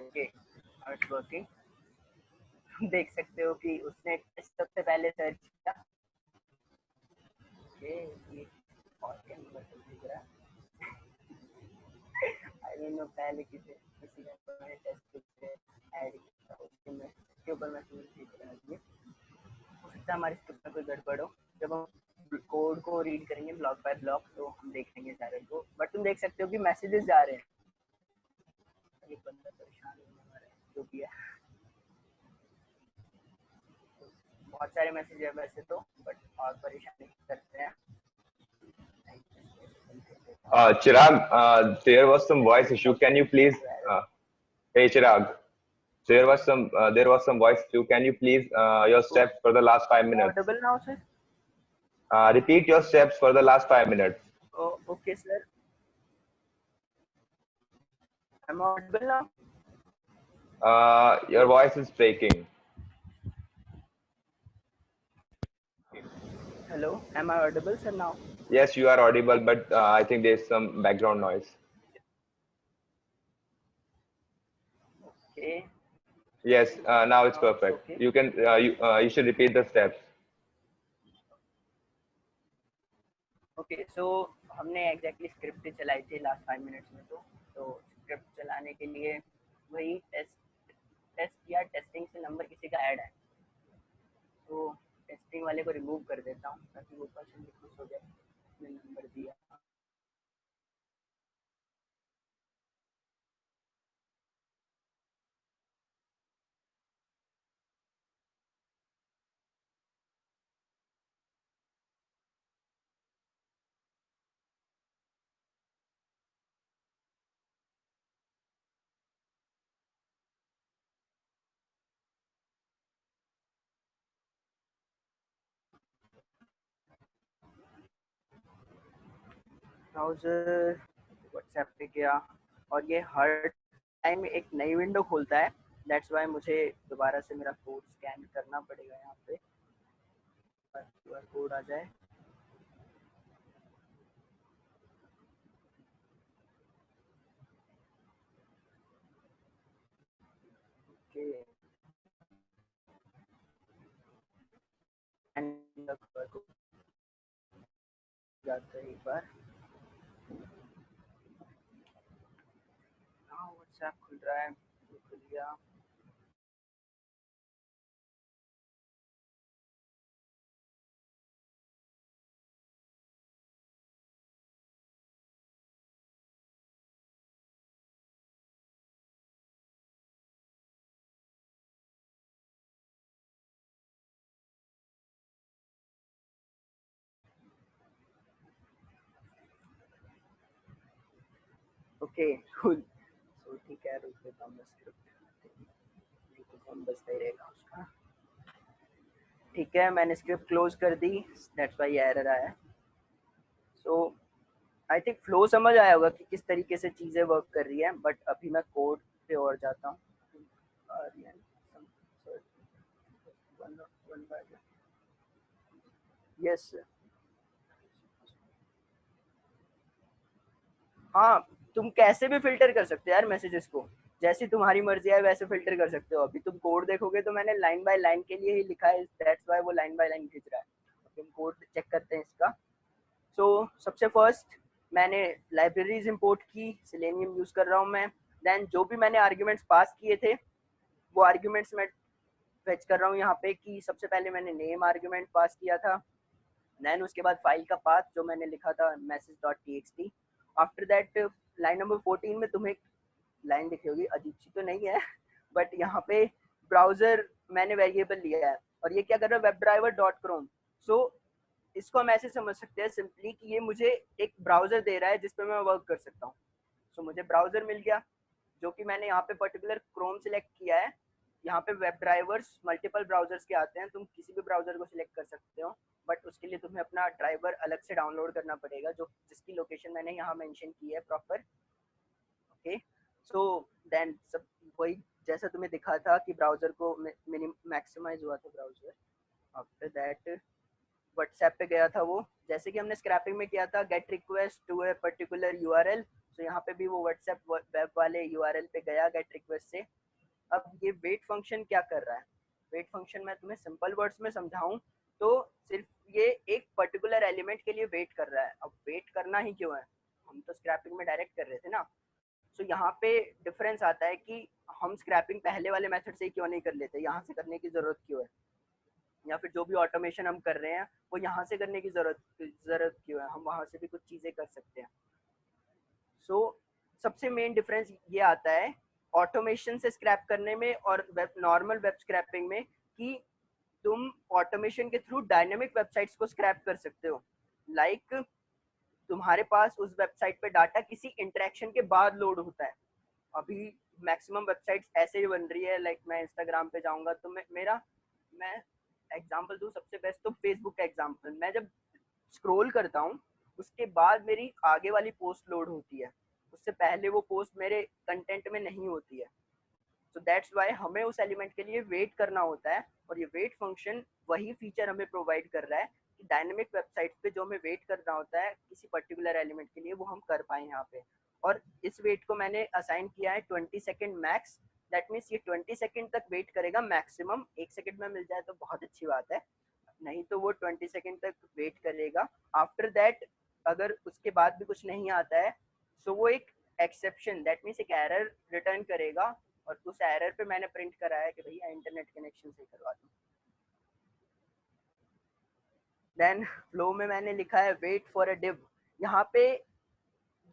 ओके, इट्स वर्किंग. देख सकते हो कि उसने सबसे पहले सर्च किया. ओके, ये और क्या नंबर दिख रहा है. आई मीन पहले किसी ने टेस्ट ऐड किया उसके में के ऊपर मैं देख रहा हूँ. हो सकता है हमारे स्क्रिप्ट में कोई गड़बड़ हो. जब हम कोड को रीड करेंगे ब्लॉक बाय ब्लॉक तो हम देखेंगे सारे को. बट तुम देख सकते हो कि मैसेजेस जा रहे हैं. ये बंदा परेशान होने वाला है जो भी है. बहुत सारे मैसेज है वैसे तो, बट और परेशानी करते हैं. Chirag, there was some voice issue. Can you please, hey Chirag, there was some voice issue. Can you please your steps for the last 5 minutes? Audible now, sir? Repeat your steps for the last 5 minutes. Oh, okay, sir. I'm audible now. Your voice is breaking. Hello, am I audible, sir, now? Yes, you are audible, but I think there's some background noise. Okay. Yes, now it's perfect. Okay. You can you should repeat the steps. Okay, so हमने exactly script चलाई थी last 5 minutes में. तो script चलाने के लिए वही test किया. टेस्टिंग से नंबर किसी का ऐड है तो टेस्टिंग वाले को रिमूव कर देता हूँ ताकि वो पर्सन भी खुश हो जाए. मैंने नंबर दिया. ब्राउज़र व्हाट्सएप पे गया और ये हर टाइम एक नई विंडो खोलता है. दैट्स वाई मुझे दोबारा से मेरा कोड स्कैन करना पड़ेगा. यहाँ पे QR कोड आ जाए. ओके, जाता है एक बार. हाँ, व्हाट्सएप खुल रहा है. खुल गया. Okay, cool. सो ठीक है, रुक देता हूँ मैं स्क्रिप्ट. कौन बचता ही रहेगा उसका. ठीक है, मैंने स्क्रिप्ट क्लोज कर दी. दैट्स व्हाई एरर आया. सो आई थिंक फ्लो समझ आया होगा कि किस तरीके से चीज़ें वर्क कर रही है. बट अभी मैं कोड पे और जाता हूँ. Aryan, some sort, one by yes sir. हाँ, तुम कैसे भी फिल्टर कर सकते हो यार मैसेजेस को, जैसी तुम्हारी मर्जी है वैसे फिल्टर कर सकते हो। अभी तुम कोड देखोगे तो मैंने लाइन बाय लाइन के लिए ही लिखा है, दैट्स व्हाई वो लाइन बाय लाइन खींच रहा है। तुम कोड चेक करते हैं इसका। सो सबसे फर्स्ट मैंने लाइब्रेरीज इंपोर्ट की, सेलेनियम यूज कर रहा हूँ मैं। देन जो भी मैंने आर्ग्यूमेंट्स पास किए थे वो आर्ग्यूमेंट्स मैं फेच कर रहा हूँ यहाँ पे, कि सबसे पहले मैंने नेम आर्ग्यूमेंट पास किया था, देन उसके बाद फाइल का पाथ जो मैंने लिखा था message.txt। After that line number 14 में तुम्हें लाइन दिखी होगी, अजीब सी तो नहीं है बट यहाँ पे ब्राउजर मैंने वेरिएबल लिया है और ये क्या कर रहा है, वेब ड्राइवर डॉट क्रोम। सो इसको हम ऐसे समझ सकते हैं सिंपली कि ये मुझे एक ब्राउजर दे रहा है जिस पे मैं वर्क कर सकता हूँ। सो मुझे ब्राउजर मिल गया जो कि मैंने यहाँ पे पर्टिकुलर क्रोम सिलेक्ट किया है। यहाँ पे वेब ड्राइवर्स मल्टीपल ब्राउजर्स के आते हैं, तुम किसी भी ब्राउजर को सिलेक्ट कर सकते हो, बट उसके लिए तुम्हें अपना ड्राइवर अलग से डाउनलोड करना पड़ेगा, जो जिसकी लोकेशन मैंने यहाँ मेंशन की है प्रॉपर। ओके, सो देन सब वही जैसा तुम्हें दिखा था कि ब्राउजर को मैक्सिमाइज हुआ था ब्राउजर। आफ्टर दैट व्हाट्सएप पे गया था वो, जैसे कि हमने स्क्रैपिंग में किया था get request to a particular URL. तो यहाँ पे भी वो व्हाट्सएप वेब वाले यूआरएल पे गया गेट रिक्वेस्ट से। अब ये वेट फंक्शन क्या कर रहा है, वेट फंक्शन मैं तुम्हें सिंपल वर्ड्स में समझाऊं तो सिर्फ ये एक पर्टिकुलर एलिमेंट के लिए वेट कर रहा है। अब वेट करना ही क्यों है, हम तो स्क्रैपिंग में डायरेक्ट कर रहे थे ना। तो यहाँ पे डिफरेंस आता है कि हम स्क्रैपिंग पहले वाले मेथड से ही क्यों नहीं कर लेते, यहाँ से करने की जरूरत क्यों है, या फिर जो भी ऑटोमेशन हम कर रहे हैं वो यहाँ से करने की जरूरत क्यों है, हम वहाँ से भी कुछ चीजें कर सकते हैं। सो सबसे मेन डिफरेंस ये आता है ऑटोमेशन से स्क्रैप करने में और नॉर्मल वेब स्क्रैपिंग में, कि तुम ऑटोमेशन के थ्रू डायनेमिक वेबसाइट्स को स्क्रैप कर सकते हो। लाइक तुम्हारे पास उस वेबसाइट पे डाटा किसी इंटरेक्शन के बाद लोड होता है। अभी मैक्सिमम वेबसाइट्स ऐसे ही बन रही है, लाइक मैं इंस्टाग्राम पे जाऊंगा तो मैं एग्जांपल दूं सबसे बेस्ट तो फेसबुक का एग्जांपल, मैं जब स्क्रॉल करता हूँ उसके बाद मेरी आगे वाली पोस्ट लोड होती है, उससे पहले वो पोस्ट मेरे कंटेंट में नहीं होती है। तो दैट्स वाई हमें उस एलिमेंट के लिए वेट करना होता है, और ये वेट फंक्शन वही फीचर हमें प्रोवाइड कर रहा है कि डायनेमिक वेबसाइट पे जो हमें वेट करना होता है किसी पर्टिकुलर एलिमेंट के लिए वो हम कर पाए यहाँ पे। और इस वेट को मैंने असाइन किया है 20 सेकेंड मैक्स। दैट मीन्स ये 20 सेकेंड तक वेट करेगा मैक्सिमम, 1 सेकेंड में मिल जाए तो बहुत अच्छी बात है, नहीं तो वो 20 सेकेंड तक वेट करेगा। आफ्टर दैट अगर उसके बाद भी कुछ नहीं आता है सो वो एक एक्सेप्शन दैट मीन्स एक एरर रिटर्न करेगा, और उस एरर पे मैंने प्रिंट कराया कि भैया इंटरनेट कनेक्शन सही करवा दो। देन फ्लो में मैंने लिखा है वेट फॉर अ डिव। यहाँ पे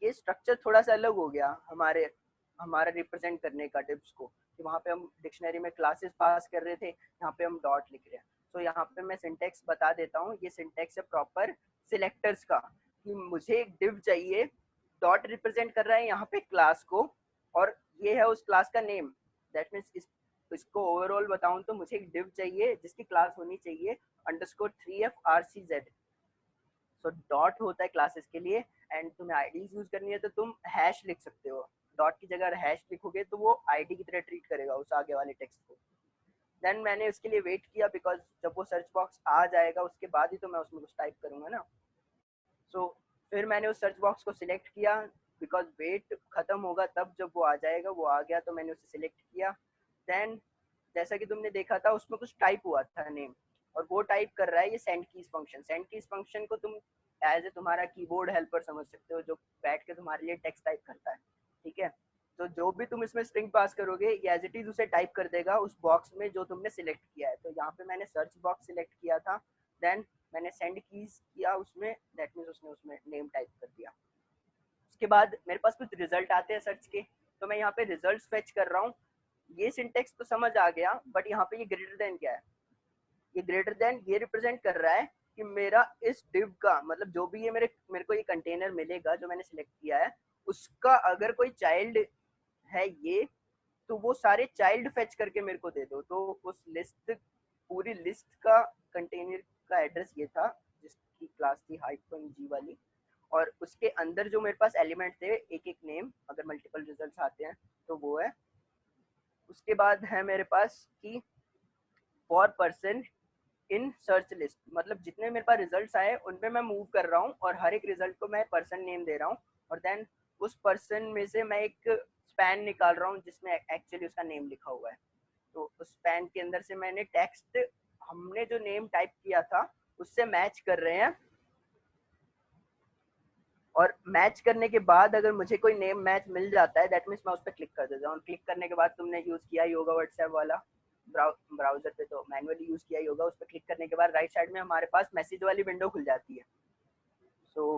ये स्ट्रक्चर थोड़ा सा अलग हो गया हमारा रिप्रेजेंट करने का डिव्स को, कि वहाँ पे हम डिक्शनरी में क्लासेस पास कर रहे थे, यहाँ पे हम डॉट लिख रहे हैं। तो यहाँ पे मैं सिंटेक्स बता देता हूँ, ये सिंटेक्स है प्रॉपर सिलेक्टर्स का, कि मुझे एक डिव चाहिए, डॉट रिप्रेजेंट कर रहा है यहाँ पे क्लास को, और ये है उस क्लास का नेम। दैट मीन्स इसको ओवरऑल बताऊं तो मुझे एक डिव चाहिए जिसकी क्लास होनी चाहिए _3FRCZ। सो डॉट होता है क्लासेस के लिए, एंड तुम्हें आईडीज यूज करनी है तो तुम हैश लिख सकते हो। डॉट की जगह हैश लिखोगे तो वो आईडी की तरह ट्रीट करेगा उस आगे वाले टेक्स्ट को। देन मैंने उसके लिए वेट किया, बिकॉज जब वो सर्च बॉक्स आ जाएगा उसके बाद ही तो मैं उसमें कुछ टाइप करूंगा ना। सो फिर मैंने उस सर्च बॉक्स को सिलेक्ट किया, बिकॉज वेट खत्म होगा तब जब वो आ जाएगा। वो आ गया तो मैंने उसे सिलेक्ट किया। देन जैसा कि तुमने देखा था उसमें कुछ टाइप हुआ था नेम, और वो टाइप कर रहा है ये send keys function. Send keys function को तुम एज ए तुम्हारा कीबोर्ड हेल्पर समझ सकते हो, जो बैठ के तुम्हारे लिए टेक्स्ट टाइप करता है, ठीक है। तो जो भी तुम इसमें स्ट्रिंग पास करोगे ये एज इट इज उसे टाइप कर देगा उस बॉक्स में जो तुमने सिलेक्ट किया है। तो यहाँ पे मैंने सर्च बॉक्स सिलेक्ट किया था, देन मैंने सेंड कीज किया उसमें, दैट मीन्स उसने उसमें नेम टाइप कर दिया। उसके बाद मेरे पास कुछ रिजल्ट आते हैं सर्च के, तो मैं यहाँ पे रिजल्ट फेच कर रहा हूँ। ये सिंटेक्स तो समझ आ गया, बट यहाँ पे ये ग्रेटर देन क्या है, ये ग्रेटर देन ये रिप्रेजेंट कर रहा है कि मेरा इस डिव का मतलब जो भी ये मेरे को ये कंटेनर मिलेगा जो मैंने सिलेक्ट किया है, उसका अगर कोई चाइल्ड है ये, तो वो सारे चाइल्ड फेच करके मेरे को दे दो। तो उस लिस्ट पूरी लिस्ट का कंटेनर का एड्रेस ये था जिसकी क्लास थी -g वाली, और उसके अंदर जो मेरे पास एलिमेंट थे एक एक नेम, अगर मल्टीपल रिजल्ट्स आते हैं तो वो है उसके बाद है मेरे पास कि for person in search list, मतलब जितने मेरे पास रिजल्ट्स आए उनपे मैं मूव कर रहा हूँ और हर एक रिजल्ट को मैं पर्सन नेम दे रहा हूँ, और देन उस पर्सन में से मैं एक स्पैन निकाल रहा हूँ जिसमें एक्चुअली उसका नेम लिखा हुआ है। तो उस स्पैन के अंदर से मैंने टेक्स्ट हमने जो नेम टाइप किया था उससे मैच कर रहे हैं, और मैच करने के बाद अगर मुझे कोई नेम मैच मिल जाता है दैट मीन्स मैं उस पर क्लिक कर देता हूँ। क्लिक करने के बाद तुमने यूज किया ही होगा व्हाट्सएप वाला, ब्राउजर पे तो मैनुअली यूज किया ही होगा। उस पर क्लिक करने के बाद राइट साइड में हमारे पास मैसेज वाली विंडो खुल जाती है। सो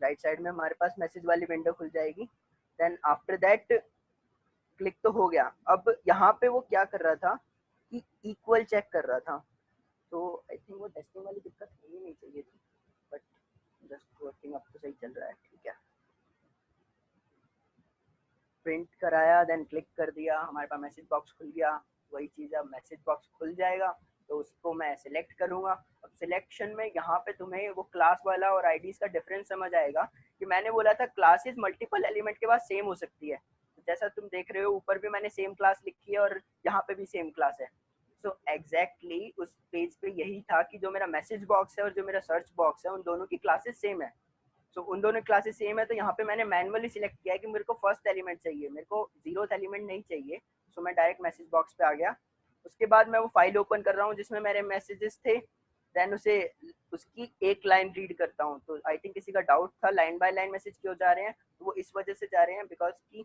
राइट साइड में हमारे पास मैसेज वाली विंडो खुल जाएगी। देन आफ्टर दैट क्लिक तो हो गया। अब यहाँ पे वो क्या कर रहा था कि इक्वल चेक कर रहा था, तो आई थिंक वो टेस्टिंग वाली दिक्कत होनी नहीं चाहिए थी, बट जस्ट वर्किंग अब तो सही चल रहा है। ठीक है, प्रिंट कराया, देन क्लिक कर दिया, हमारे पास मैसेज बॉक्स खुल गया। वही चीज़ अब मैसेज बॉक्स खुल जाएगा तो उसको मैं सिलेक्ट करूंगा। अब सिलेक्शन में यहाँ पे तुम्हें वो क्लास वाला और आईडीज का डिफरेंस समझ आएगा कि मैंने बोला था क्लासेस मल्टीपल एलिमेंट के बाद सेम हो सकती है। जैसा तुम देख रहे हो ऊपर भी मैंने सेम क्लास लिखी है और यहाँ पे भी सेम क्लास है। सो एग्जैक्टली उस पेज पे यही था कि जो मेरा मैसेज बॉक्स है और जो मेरा सर्च बॉक्स है उन दोनों की क्लासेस सेम है। सो उन दोनों क्लासेस सेम है, तो यहाँ पे मैंने मैनुअली सिलेक्ट किया है कि मेरे को फर्स्ट एलिमेंट चाहिए, मेरे को 0th एलिमेंट नहीं चाहिए। सो मैं डायरेक्ट मैसेज बॉक्स पे आ गया। उसके बाद मैं वो फाइल ओपन कर रहा हूँ जिसमें मेरे मैसेजेस थे, देन उसे उसकी एक लाइन रीड करता हूँ। तो आई थिंक किसी का डाउट था लाइन बाय लाइन मैसेज क्यों जा रहे हैं, तो वो इस वजह से जा रहे हैं बिकॉज की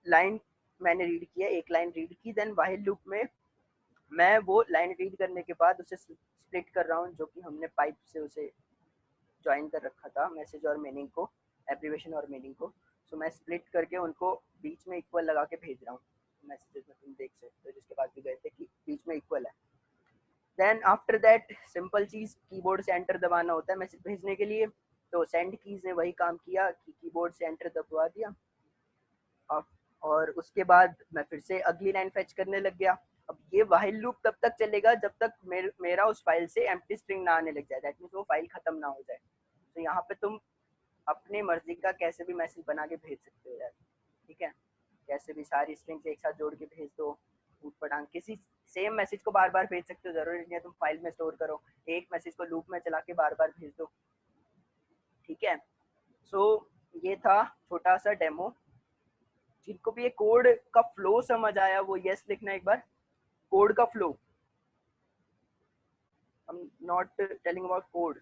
लाइन मैंने रीड किया, एक लाइन रीड की, देन व्हाइल लूप में मैं वो लाइन रीड करने के बाद उसे स्प्लिट कर रहा हूँ, जो कि हमने पाइप से उसे ज्वाइन कर रखा था मैसेज और मीनिंग को, एब्रीवेशन और मीनिंग को। सो मैं स्प्लिट करके उनको बीच में इक्वल लगा के भेज रहा हूँ। मैसेजेस में तुम देख सकते हो जिसके बाद भी गए थे कि बीच में इक्वल है। देन आफ्टर दैट सिंपल चीज़ कीबोर्ड से एंटर दबाना होता है मैसेज भेजने के लिए। तो सेंड कीज ने वही काम किया कि कीबोर्ड से एंटर दबवा दिया, और उसके बाद मैं फिर से अगली लाइन फेच करने लग गया। अब ये व्हाइल लूप तब तक चलेगा जब तक मेरा उस फाइल से एम्प्टी स्ट्रिंग ना आने लग जाए, दैट मीन्स वो फाइल खत्म ना हो जाए। तो यहाँ पे तुम अपनी मर्जी का कैसे भी मैसेज बना के भेज सकते हो यार, ठीक है, कैसे भी सारी स्ट्रिंग्स एक साथ जोड़ के भेज दो, ऊट पटांग किसी सेम मैसेज को बार बार भेज सकते हो, जरूरी नहीं है तुम फाइल में स्टोर करो, एक मैसेज को लूप में चला के बार बार भेज दो। ठीक है, सो ये था छोटा सा डेमो। जिनको भी ये कोड का फ्लो समझ आया वो यस लिखना एक बार, कोड का flow. I am not telling about code.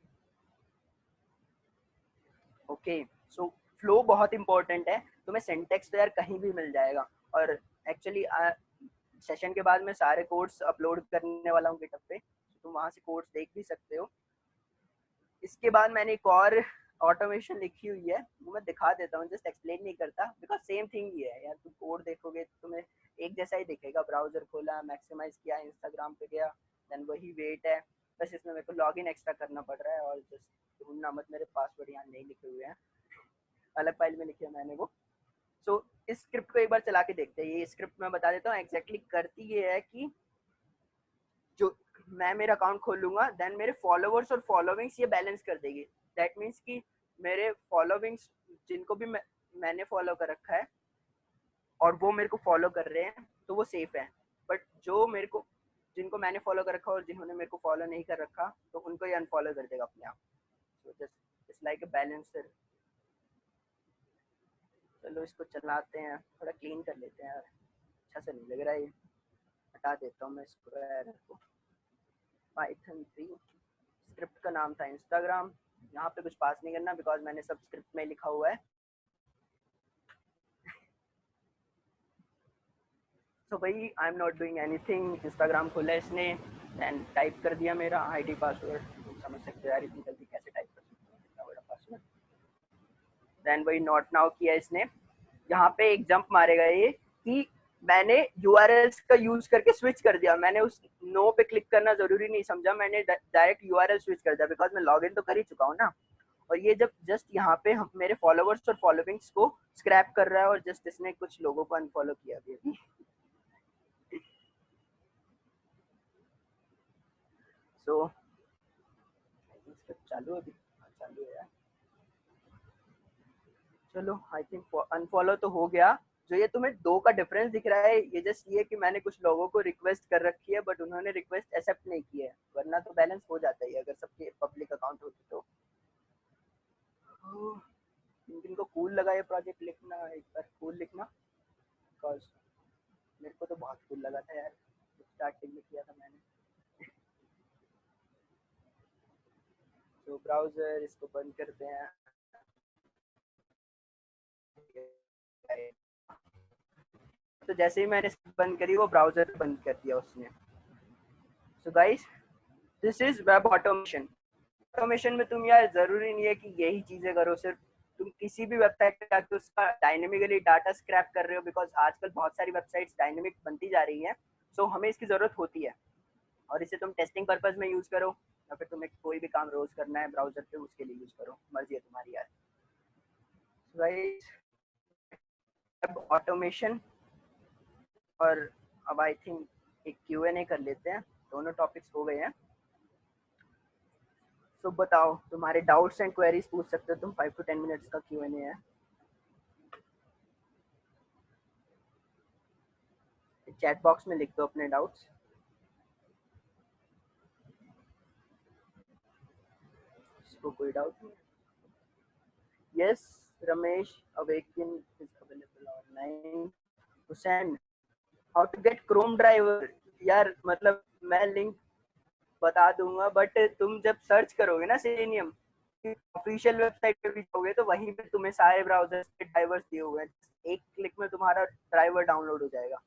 Okay, so flow बहुत इंपॉर्टेंट है। तुम्हें सिंटेक्स तो यार कहीं भी मिल जाएगा, और एक्चुअली सेशन के बाद मैं सारे कोड्स अपलोड करने वाला हूँ गिटहब पे, तुम वहां से कोड्स देख भी सकते हो। इसके बाद मैंने एक और ऑटोमेशन लिखी हुई है, वो मैं दिखा देता हूँ, जस्ट एक्सप्लेन नहीं करता बिकॉज सेम थिंग ही है यार। तुम कोड देखोगे तो तुम्हें एक जैसा ही दिखेगा। ब्राउजर खोला, मैक्सिमाइज किया, इंस्टाग्राम पे गया, देन वही वेट है, बस इसमें मेरे को लॉगिन एक्स्ट्रा करना पड़ रहा है, और जस्ट ढूंढना मत, मेरे पासवर्ड यहाँ नहीं लिखे हुए हैं, अलग फाइल में लिखे मैंने वो। सो इस स्क्रिप्ट को एक बार चला के देखते हैं। ये स्क्रिप्ट मैं बता देता हूँ एग्जैक्टली करती ये है कि जो मैं मेरा अकाउंट खोलूंगा देन मेरे फॉलोवर्स और फॉलोविंग्स ये बैलेंस कर देगी। दैट मीन्स कि मेरे फॉलोविंग्स जिनको भी मैंने फॉलो कर रखा है और वो मेरे को फॉलो कर रहे हैं तो वो सेफ है, बट जो मेरे को जिनको मैंने फॉलो कर रखा और जिन्होंने मेरे को फॉलो नहीं कर रखा तो उनको ये अनफॉलो कर देगा अपने आप। So just it's like a balancer. चलो इसको चलाते हैं, थोड़ा क्लीन कर लेते हैं यार, अच्छा से नहीं लग रहा है ये, हटा देता हूँ मैं इसको एरर को। पाइथन 3 स्क्रिप्ट का नाम था इंस्टाग्राम। यहाँ पे कुछ पास नहीं करना बिकॉज मैंने सब स्क्रिप्ट में लिखा हुआ है। तो भाई I am not doing anything, Instagram खोला इसने, देन टाइप कर दिया मेरा आईडी पासवर्ड। समझ सकते हो यार इतनी जल्दी कैसे टाइप कर सकते हो इतना बड़ा पासवर्ड। देन वही नॉट नाउ किया इसने। यहाँ पे एक जंप मारेगा ये कि मैंने यूआरएल्स का यूज करके स्विच कर दिया। मैंने उस नो पे क्लिक करना जरूरी नहीं समझा, मैंने डायरेक्ट यूआरएल स्विच कर दिया बिकॉज मैं लॉगिन तो कर ही चुका हूँ ना। और ये जब जस्ट यहाँ पे हम मेरे फॉलोवर्स और फॉलोविंग्स को स्क्रैप कर रहा है, और जस्ट इसने कुछ लोगों को अनफॉलो किया भी। सो चालू अभी चालू है यार। चलो आई थिंक अनफॉलो तो हो गया। जो ये तुम्हें दो का डिफरेंस दिख रहा है, ये जस्ट ये कि मैंने कुछ लोगों को रिक्वेस्ट कर रखी है बट उन्होंने रिक्वेस्ट एक्सेप्ट नहीं की है, वरना तो बैलेंस हो जाता है अगर सबके पब्लिक अकाउंट होते तो। जिनको कूल लगा ये प्रोजेक्ट लिखना, एक बार कूल लिखना, बिकॉज मेरे को तो बहुत कूल लगा था यार, स्टार्टिंग में किया था मैंने। तो ब्राउजर इसको बंद करते हैं। तो जैसे ही मैंने बंद करी वो ब्राउजर बंद कर दिया उसने। So guys, this is web automation. Automation में तुम यार जरूरी नहीं है कि यही चीजें करो, सिर्फ तुम किसी भी वेबसाइट पे जाकर उसका डायनेमिकली डाटा स्क्रैप कर रहे हो, बिकॉज आजकल बहुत सारी वेबसाइट्स डायनेमिक बनती जा रही हैं। सो हमें इसकी जरूरत होती है, और इसे तुम टेस्टिंग पर्पज में यूज करो या फिर तुम्हें कोई भी काम रोज करना है ब्राउजर पे, उसके लिए यूज करो, मर्जी है तुम्हारी यार। गाइस, वेब ऑटोमेशन, और अब आई थिंक एक Q&A कर लेते हैं, दोनों टॉपिक्स हो गए हैं। तो बताओ, तुम्हारे डाउट्स एंड क्वेरीज पूछ सकते हो तुम, 5 to 10 मिनट्स का Q&A है। चैट बॉक्स में लिख दो अपने डाउट्स। इसको कोई डाउट नहीं? Yes, Ramesh, awaken is available online. Hussain, how to get Chrome driver? यार मतलब मैं लिंक बता दूंगा, बट तुम जब सर्च करोगे ना सेलेनियम ऑफिशियल वेबसाइट पे भी जाओगे तो वहीं पे तुम्हें सारे ब्राउजर्स के ड्राइवर्स दिए हुए हैं, एक क्लिक में तुम्हारा ड्राइवर डाउनलोड हो जाएगा,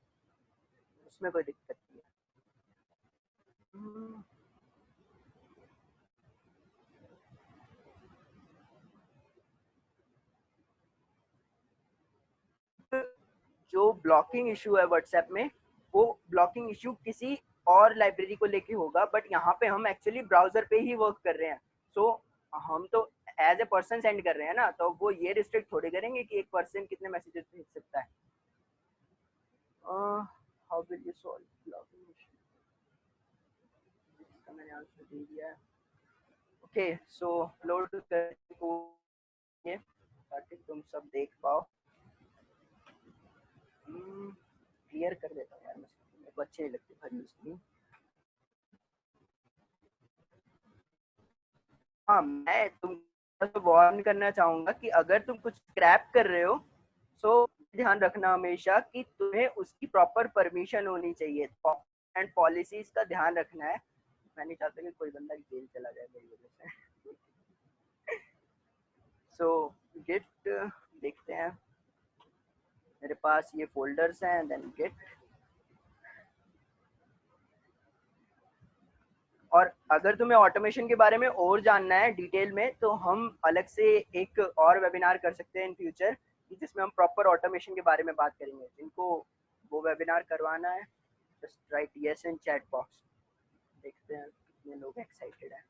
उसमें कोई दिक्कत नहीं है। जो ब्लॉकिंग इशू है व्हाट्सएप में, वो ब्लॉकिंग इशू किसी और लाइब्रेरी को लेके होगा, बट यहाँ पे हम एक्चुअली ब्राउजर पे ही वर्क कर रहे हैं। सो हम तो एज ए पर्सन सेंड कर रहे हैं ना, तो वो ये रिस्ट्रिक्ट थोड़ी करेंगे कि एक पर्सन कितने मैसेजेस भेज सकता है। How will you solve blocking issue? इसका मैंने आंसर दे दिया है। ओके, सो अपलोड करिए ताकि तुम सब देख पाओ। क्लियर कर देता हूँ यार, मेरे को अच्छे नहीं लगते भरी उसकी। हाँ, मैं तुमको वार्न करना चाहूंगा कि अगर तुम कुछ स्क्रैप कर रहे हो, सो ध्यान रखना हमेशा कि तुम्हें उसकी प्रॉपर परमिशन होनी चाहिए, एंड पॉलिसीज का ध्यान रखना है। मैं नहीं चाहता कि कोई बंदा जेल चला जाए मेरी वजह से। सो गिट देखते हैं, मेरे पास ये फोल्डर्स हैं, देन गिट। और अगर तुम्हें ऑटोमेशन के बारे में और जानना है डिटेल में, तो हम अलग से एक और वेबिनार कर सकते हैं इन फ्यूचर, जिसमें हम प्रॉपर ऑटोमेशन के बारे में बात करेंगे। जिनको वो वेबिनार करवाना है, just right yes in chat box. देखते हैं कितने लोग एक्साइटेड हैं।